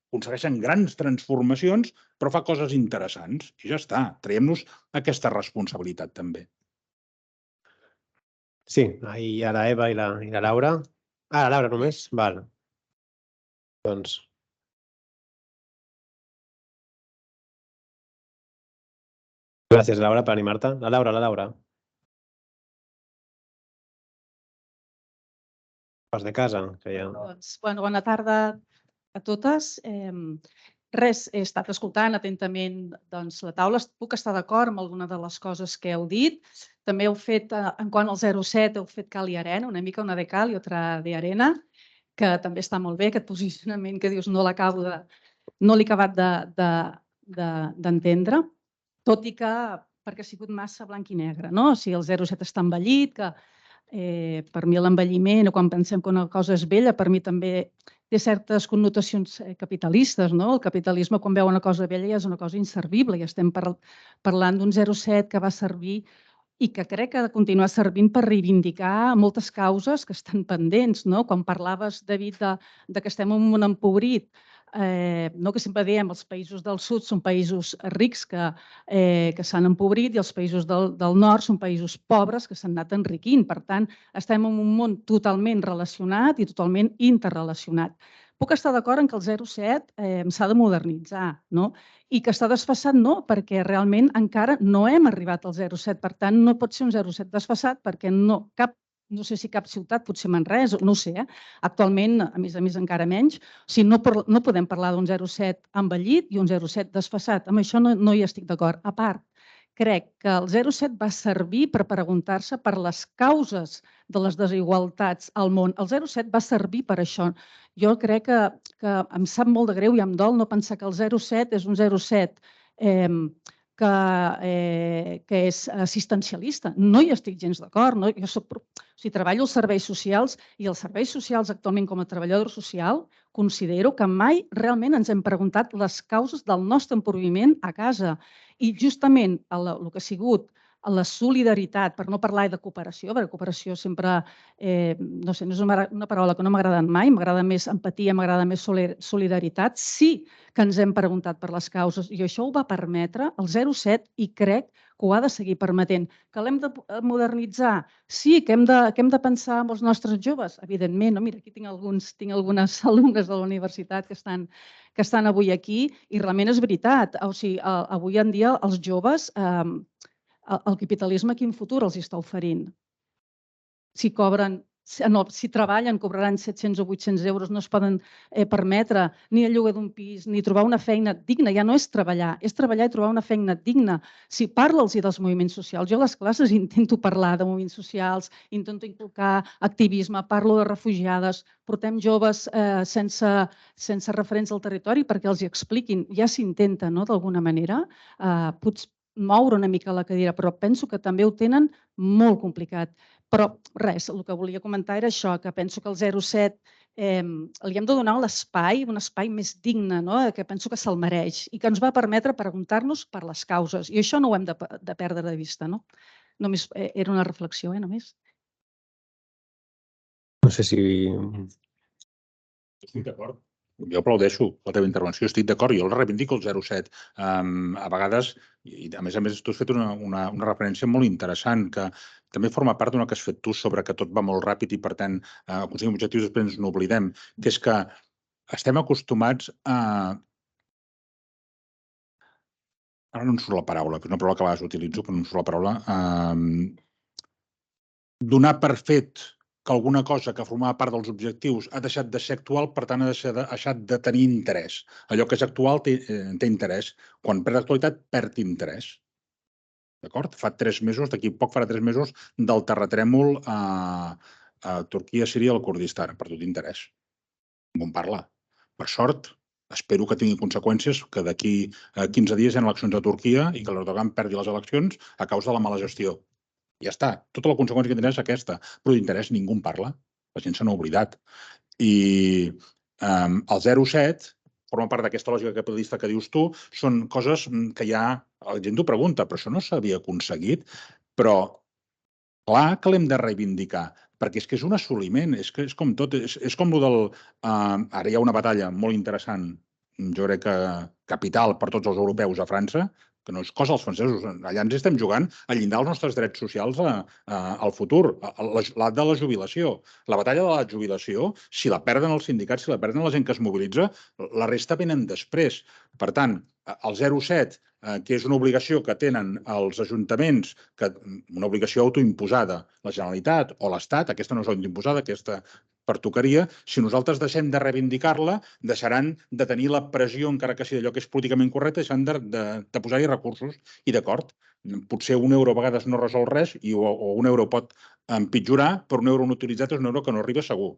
aconsegueixen grans transformacions, però fa coses interessants. I ja està. Traiem-nos aquesta responsabilitat també. Sí, hi ha la Eva i la Laura. Ah, la Laura només? Val. Doncs... Gràcies, Laura, per animar-te. La Laura. Pas de casa, que ja... Doncs, bona tarda a totes. Res, he estat escoltant atentament la taula. Puc estar d'acord amb alguna de les coses que heu dit. També heu fet, en quant al 07, heu fet cal i arena, una mica una de cal i altra de arena, que també està molt bé, aquest posicionament que dius no l'he acabat d'entendre, tot i que perquè ha sigut massa blanc i negre, no? O sigui, el 07 està envellit, que per mi l'envelliment, o quan pensem que una cosa és vella, per mi també té certes connotacions capitalistes, no? El capitalisme, quan veu una cosa vella, ja és una cosa inservible i estem parlant d'un 07 que va servir i que crec que ha de continuar servint per reivindicar moltes causes que estan pendents, no? Quan parlaves, David, que estem en un món empobrit, no, que sempre diem els països del sud són països rics que s'han empobrit i els països del nord són països pobres que s'han anat enriquint. Per tant, estem en un món totalment relacionat i totalment interrelacionat. Puc estar d'acord en que el 0,7 s'ha de modernitzar, no? I que està desfasat no, perquè realment encara no hem arribat al 0,7. Per tant, no pot ser un 0,7 desfasat perquè no sé si cap ciutat, potser Manresa, no ho sé, actualment, a més, encara menys. O sigui, no podem parlar d'un 0,7 envellit i un 0,7 desfasat. Amb això no hi estic d'acord. A part, crec que el 0,7 va servir per preguntar-se per les causes de les desigualtats al món. El 0,7 va servir per això. Jo crec que em sap molt de greu i em dol no pensar que el 0,7 és un 0,7 que és assistencialista. No hi estic gens d'acord. Jo treballo als serveis socials i els serveis socials actualment com a treballador social considero que mai realment ens hem preguntat les causes del nostre empobriment a casa. I justament el que ha sigut la solidaritat, per no parlar de cooperació, perquè cooperació sempre, no sé, no és una paraula que no m'ha agradat mai, m'agrada més empatia, m'agrada més solidaritat, sí que ens hem preguntat per les causes i això ho va permetre el 0,7 i crec que ho ha de seguir permetent. Que l'hem de modernitzar? Sí, que hem de pensar en els nostres joves? Evidentment, no? Mira, aquí tinc algunes alumnes de la universitat que estan avui aquí i realment és veritat. O sigui, avui en dia els joves, el capitalisme quin futur els està oferint? Si treballen, cobraran 700 o 800 euros, no es poden permetre ni el lloguer d'un pis, ni trobar una feina digna. Ja no és treballar i trobar una feina digna. Si parla'ls dels moviments socials, jo a les classes intento parlar de moviments socials, intento inculcar activisme, parlo de refugiades, portem joves sense referents al territori perquè els hi expliquin. Ja s'intenta, d'alguna manera, potser moure una mica la cadira, però penso que també ho tenen molt complicat. Però res, el que volia comentar era això, que penso que el 0,7 li hem de donar un espai més digne, que penso que se'l mereix i que ens va permetre preguntar-nos per les causes. I això no ho hem de perdre de vista. Només era una reflexió, només. No sé si... Estic d'acord. Jo aplaudeixo la teva intervenció, estic d'acord, jo el reivindico el 0,7. A vegades, i a més, tu has fet una referència molt interessant, que també forma part d'una que has fet tu sobre que tot va molt ràpid i, per tant, aconseguim objectius i després ens n'oblidem, que és que estem acostumats a... Ara no em surt la paraula, és una paraula que a vegades utilitzo, però no em surt la paraula. Donar per fet que alguna cosa que formava part dels objectius ha deixat de ser actual, per tant, ha deixat de tenir interès. Allò que és actual té interès. Quan perd actualitat, perd interès. D'acord? Fa 3 mesos, d'aquí poc farà 3 mesos, del terratrèmol a Turquia, Síria i el Kurdistan. Ha perdut interès. Ningú en parla. Per sort, espero que tingui conseqüències, que d'aquí 15 dies hi ha eleccions a Turquia i que l'Erdogan perdi les eleccions a causa de la mala gestió. Ja està. Tota la conseqüència que tindrà és aquesta. Però d'interès ningú en parla. La gent se n'ha oblidat. I el 0,7 forma part d'aquesta lògica capitalista que dius tu. Són coses que ja la gent t'ho pregunta, però això no s'havia aconseguit. Però clar que l'hem de reivindicar, perquè és que és un assoliment. És com tot. És com el del... Ara hi ha una batalla molt interessant, jo crec que capital per tots els europeus a França, que no és cosa dels francesos. Allà ens estem jugant a llindar els nostres drets socials al futur, l'at de la jubilació. La batalla de la jubilació, si la perden els sindicats, si la perden la gent que es mobilitza, la resta venen després. Per tant, el 0,7, que és una obligació que tenen els ajuntaments, una obligació autoimposada, la Generalitat o l'Estat, aquesta no és autoimposada, aquesta pertocaria, si nosaltres deixem de reivindicar-la, deixaran de tenir la pressió, encara que sigui allò que és políticament correcte, deixaran de posar-hi recursos. I d'acord, potser un euro a vegades no resol res o un euro pot empitjorar, però un euro no utilitzat és un euro que no arriba segur.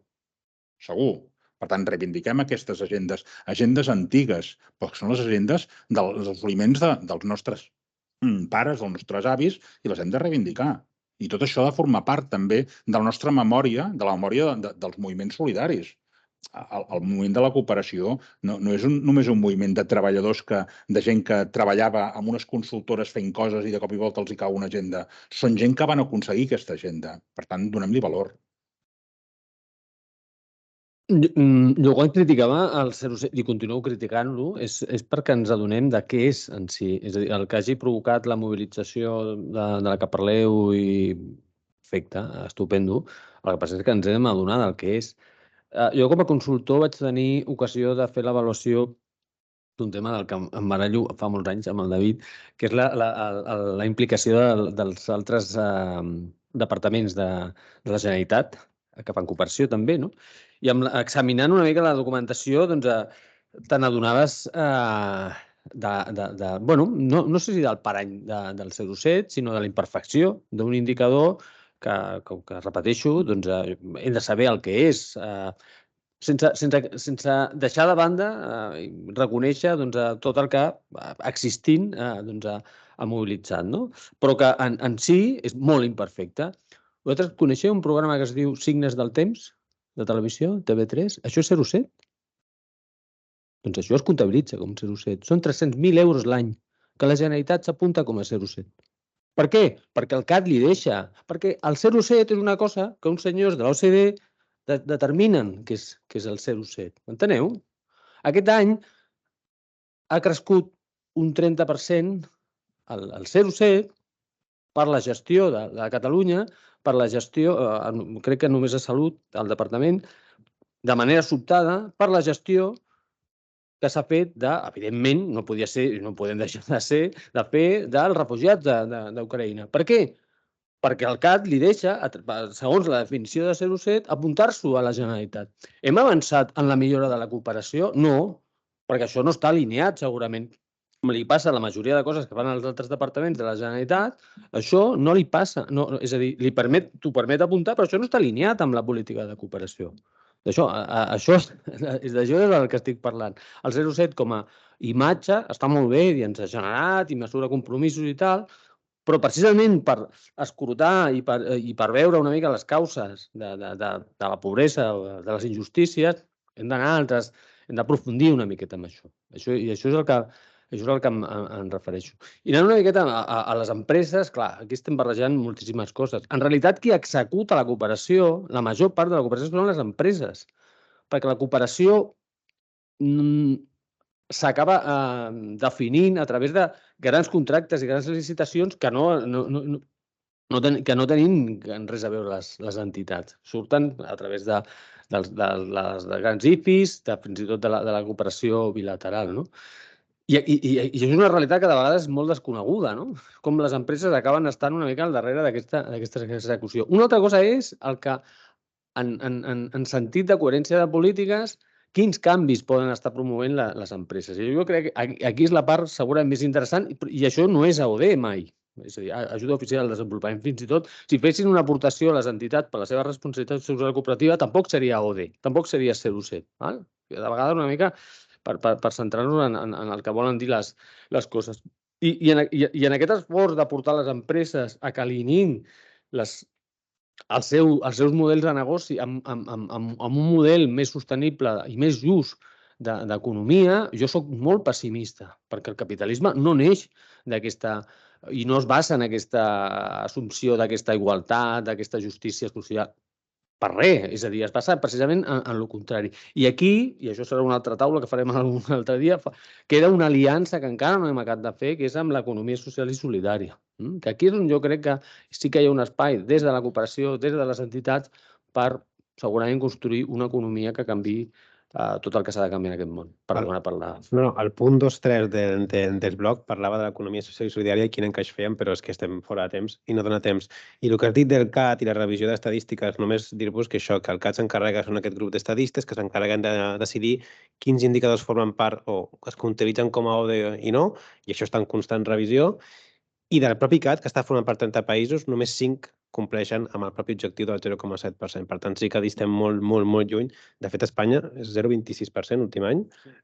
Segur. Per tant, reivindiquem aquestes agendes antigues, però són les agendes dels assoliments dels nostres pares, dels nostres avis, i les hem de reivindicar. I tot això ha de formar part també de la nostra memòria, de la memòria dels moviments solidaris. El moviment de la cooperació no és només un moviment de treballadors, de gent que treballava amb unes consultores fent coses i de cop i volta els hi cau una agenda. Són gent que van aconseguir aquesta agenda. Per tant, donem-li valor. Jo quan criticava el 07 i continuo criticant-lo és perquè ens adonem de què és en si. És a dir, el que hagi provocat la mobilització de la que parleu i perfecte, estupendo. El que passa és que ens hem adonat del que és. Jo com a consultor vaig tenir ocasió de fer l'avaluació d'un tema del que em barallo fa molts anys amb el David, que és la implicació dels altres departaments de la Generalitat, que fan cooperació també, no? I examinant una mica la documentació, doncs, te n'adonaves no sé si del parany del 07, sinó de la imperfecció d'un indicador que repeteixo, doncs, hem de saber el que és, sense deixar de banda i reconèixer tot el que existint ha mobilitzat, no? Però que en si és molt imperfecte. Vosaltres coneixeu un programa que es diu Signes del Temps, de televisió, TV3? Això és 07? Doncs això es comptabilitza com 07. Són 300.000 euros l'any que la Generalitat s'apunta com a 07. Per què? Perquè el CAT li deixa. Perquè el 07 és una cosa que uns senyors de l'OCDE determinen que és el 07. Enteneu? Aquest any ha crescut un 30% el 07 per la gestió de Catalunya, per la gestió, crec que només a Salut, al Departament, de manera sobtada, per la gestió que s'ha fet evidentment, no podia ser, no podem deixar de ser, de fer dels refugiats d'Ucraïna. Per què? Perquè el CAT li deixa, segons la definició de 07, apuntar-s'ho a la Generalitat. Hem avançat en la millora de la cooperació? No, perquè això no està alineat, segurament. Com li passa a la majoria de coses que fan els altres departaments de la Generalitat, això no li passa. És a dir, t'ho permet apuntar, però això no està alineat amb la política de cooperació. D'això és del que estic parlant. El 07 com a imatge està molt bé i ens ha generat i mesura compromisos i tal, però precisament per escrutar i per veure una mica les causes de la pobresa o de les injustícies, hem d'aprofundir una miqueta en això. I això és el que em refereixo. I anant una miqueta a les empreses, clar, aquí estem barrejant moltíssimes coses. En realitat, qui executa la cooperació, la major part de la cooperació són les empreses, perquè la cooperació s'acaba definint a través de grans contractes i grans licitacions que no tenim res a veure les entitats. Surten a través de grans IFIs, fins i tot de la cooperació bilateral, no? I això és una realitat que de vegades és molt desconeguda, no? Com les empreses acaben estant una mica al darrere d'aquesta execució. Una altra cosa és el que, en sentit de coherència de polítiques, quins canvis poden estar promovent les empreses. I jo crec que aquí és la part segurament més interessant i això no és AOD mai. És a dir, ajuda oficial al desenvolupament. Fins i tot, si fessin una aportació a les entitats per la seva responsabilitat social cooperativa, tampoc seria AOD, tampoc seria 07. De vegades una mica per centrar-nos en el que volen dir les coses. I en aquest esforç de portar les empreses a que alineïn els seus models de negoci amb un model més sostenible i més just d'economia, jo soc molt pessimista, perquè el capitalisme no neix d'aquesta i no es basa en aquesta assumpció d'aquesta igualtat, d'aquesta justícia social. Per res, és a dir, es basa precisament en el contrari. I aquí, i això serà una altra taula que farem un altre dia, queda una aliança que encara no hem acabat de fer, que és amb l'economia social i solidària. Que aquí és on jo crec que sí que hi ha un espai des de la cooperació, des de les entitats, per segurament construir una economia que canviï tot el que s'ha de canviar en aquest món. Perdona per la... No, el punt 2.3 del bloc parlava de l'economia social i solidària i quin encaix fèiem, però és que estem fora de temps i no dona temps. I el que has dit del CAT i la revisió d'estadístiques, només dir-vos que això, que el CAT s'encarrega, són aquest grup d'estadistes que s'encarreguen de decidir quins indicadors formen part o es comptabilitzen com a ODE i no, i això està en constant revisió. I del propi CAT, que està formant part de 30 països, només 5 compleixen amb el propi objectiu del 0,7%. Per tant, sí que estem molt, molt, molt lluny. De fet, a Espanya és 0,26% l'últim any,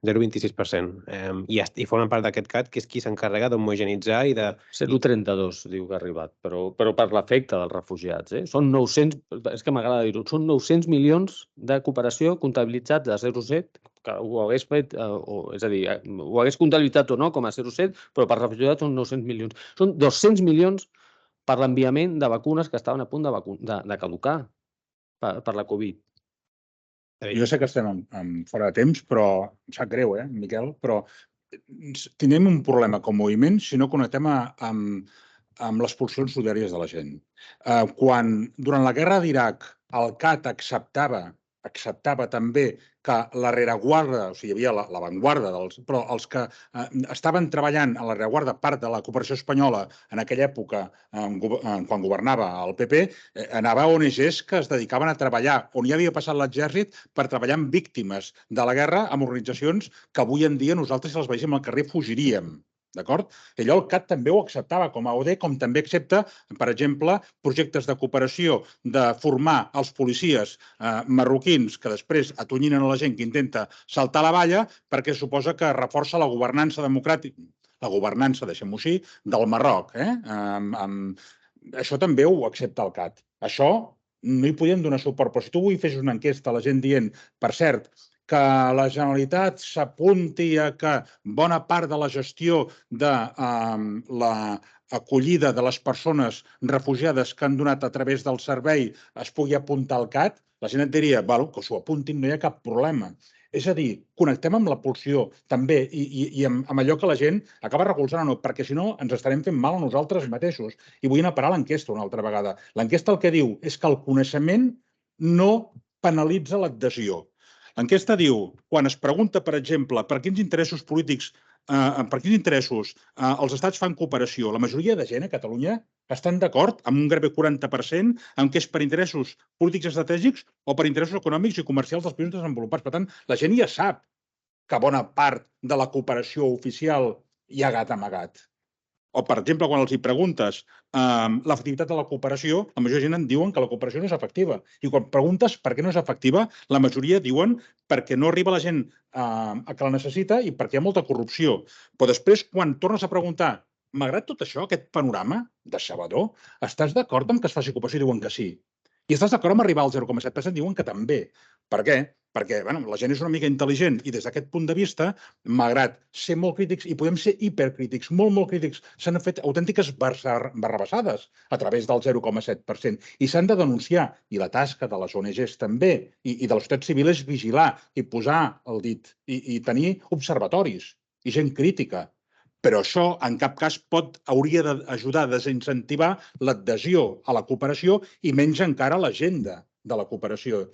0,26%. I formen part d'aquest CAT, que és qui s'encarrega d'homogenitzar i de... 0,32 diu que ha arribat, però per l'efecte dels refugiats. Són 900, és que m'agrada dir-ho, són 900 milions de cooperació comptabilitzats de 0,7, que ho hagués fet, és a dir, ho hagués comptabilitzat o no com a 0,7, però per refugiats són 900 milions. Són 200 milions per l'enviament de vacunes que estaven a punt de caducar per la Covid. Jo sé que estem fora de temps, però em sap greu, Miquel, però tenim un problema com a moviment si no connectem amb les pulsions solidàries de la gent. Quan durant la guerra d'Iraq el CAT acceptava també que la rereguarda, o sigui, hi havia l'avantguarda, però els que estaven treballant a la rereguarda, part de la cooperació espanyola en aquella època, quan governava el PP, anava a ONGs que es dedicaven a treballar, on hi havia passat l'exèrcit, per treballar amb víctimes de la guerra, amb organitzacions que avui en dia nosaltres, si les veiem al carrer, fugiríem. D'acord? I allò el CAT també ho acceptava com a OD, com també accepta, per exemple, projectes de cooperació de formar els policies marroquins que després atonyinen a la gent que intenta saltar la valla perquè suposa que reforça la governança democràtica, la governança, deixem-ho així, del Marroc. Això també ho accepta el CAT. Això no hi podíem donar suport, però si tu avui fes una enquesta a la gent dient, per cert, que la Generalitat s'apunti a que bona part de la gestió de l'acollida de les persones refugiades que han donat a través del servei es pugui apuntar al CAT, la gent et diria, que s'ho apuntin, no hi ha cap problema. És a dir, connectem amb la pulsió també i amb allò que la gent acaba recolzant o no, perquè si no ens estarem fent mal a nosaltres mateixos. I vull anar a parar l'enquesta una altra vegada. L'enquesta el que diu és que el coneixement no penalitza l'adhesió. L'enquesta diu, quan es pregunta, per exemple, per quins interessos polítics, els estats fan cooperació, la majoria de gent a Catalunya estan d'acord amb un gairebé 40% en què és per interessos polítics estratègics o per interessos econòmics i comercials dels països desenvolupats. Per tant, la gent ja sap que bona part de la cooperació oficial hi ha gat amagat. O, per exemple, quan els hi preguntes l'efectivitat de la cooperació, la majoria de gent en diuen que la cooperació no és efectiva. I quan preguntes per què no és efectiva, la majoria diuen perquè no arriba la gent a que la necessita i perquè hi ha molta corrupció. Però després, quan tornes a preguntar, malgrat tot això, aquest panorama decebedor, estàs d'acord amb que es faci cooperació? Diuen que sí. I estàs d'acord amb arribar al 0,7%? Diuen que també. Per què? Perquè la gent és una mica intel·ligent i des d'aquest punt de vista, malgrat ser molt crítics, i podem ser hipercrítics, molt crítics, s'han fet autèntiques barrabassades a través del 0,7% i s'han de denunciar. I la tasca de les ONGs també i de la societat civil és vigilar i posar el dit i tenir observatoris i gent crítica. Però això, en cap cas, hauria d'ajudar a desincentivar l'adhesió a la cooperació i menys encara l'agenda de la cooperació.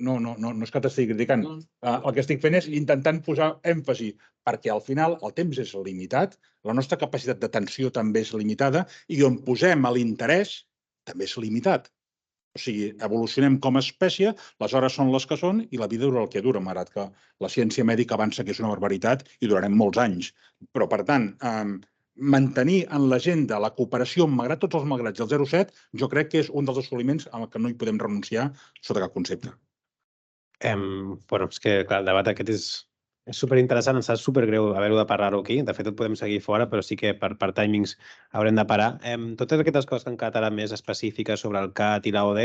No és que t'estigui criticant. El que estic fent és intentant posar èmfasi, perquè al final el temps és limitat, la nostra capacitat d'atenció també és limitada i on posem l'interès també és limitat. O sigui, evolucionem com a espècie, les hores són les que són i la vida dura el que dura, malgrat que la ciència mèdica avança que és una barbaritat i durarem molts anys. Però, per tant, mantenir en l'agenda la cooperació, malgrat tots els malgrats del 0,7, jo crec que és un dels assoliments al que no hi podem renunciar sota cap concepte. És que el debat aquest és superinteressant, ens sap supergreu haver-ho de parlar-ho aquí. De fet, et podem seguir fora, però sí que per timings haurem de parar. Totes aquestes coses que han quedat ara més específiques sobre el CAT i l'AOD,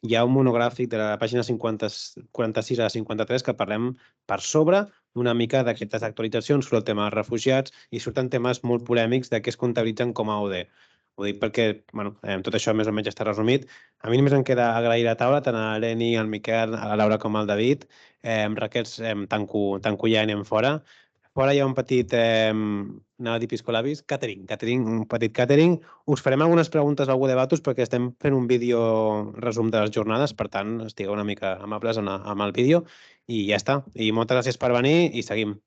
hi ha un monogràfic de la pàgina 46 a 53 que parlem per sobre una mica d'aquestes actualitzacions sobre el tema dels refugiats i surten temes molt polèmics de què es comptabilitzen com a AOD. Ho dic perquè tot això més o menys està resumit. A mi només em queda agrair a taula tant a l'Eni, al Miquel, a la Laura com al David. Raquel, tanco ja i anem fora. Fora hi ha un petit, anava a dir piscolabis, un petit catering. Us farem algunes preguntes a algú de Batus perquè estem fent un vídeo resum de les jornades, per tant, estigueu una mica amables amb el vídeo i ja està. I moltes gràcies per venir i seguim.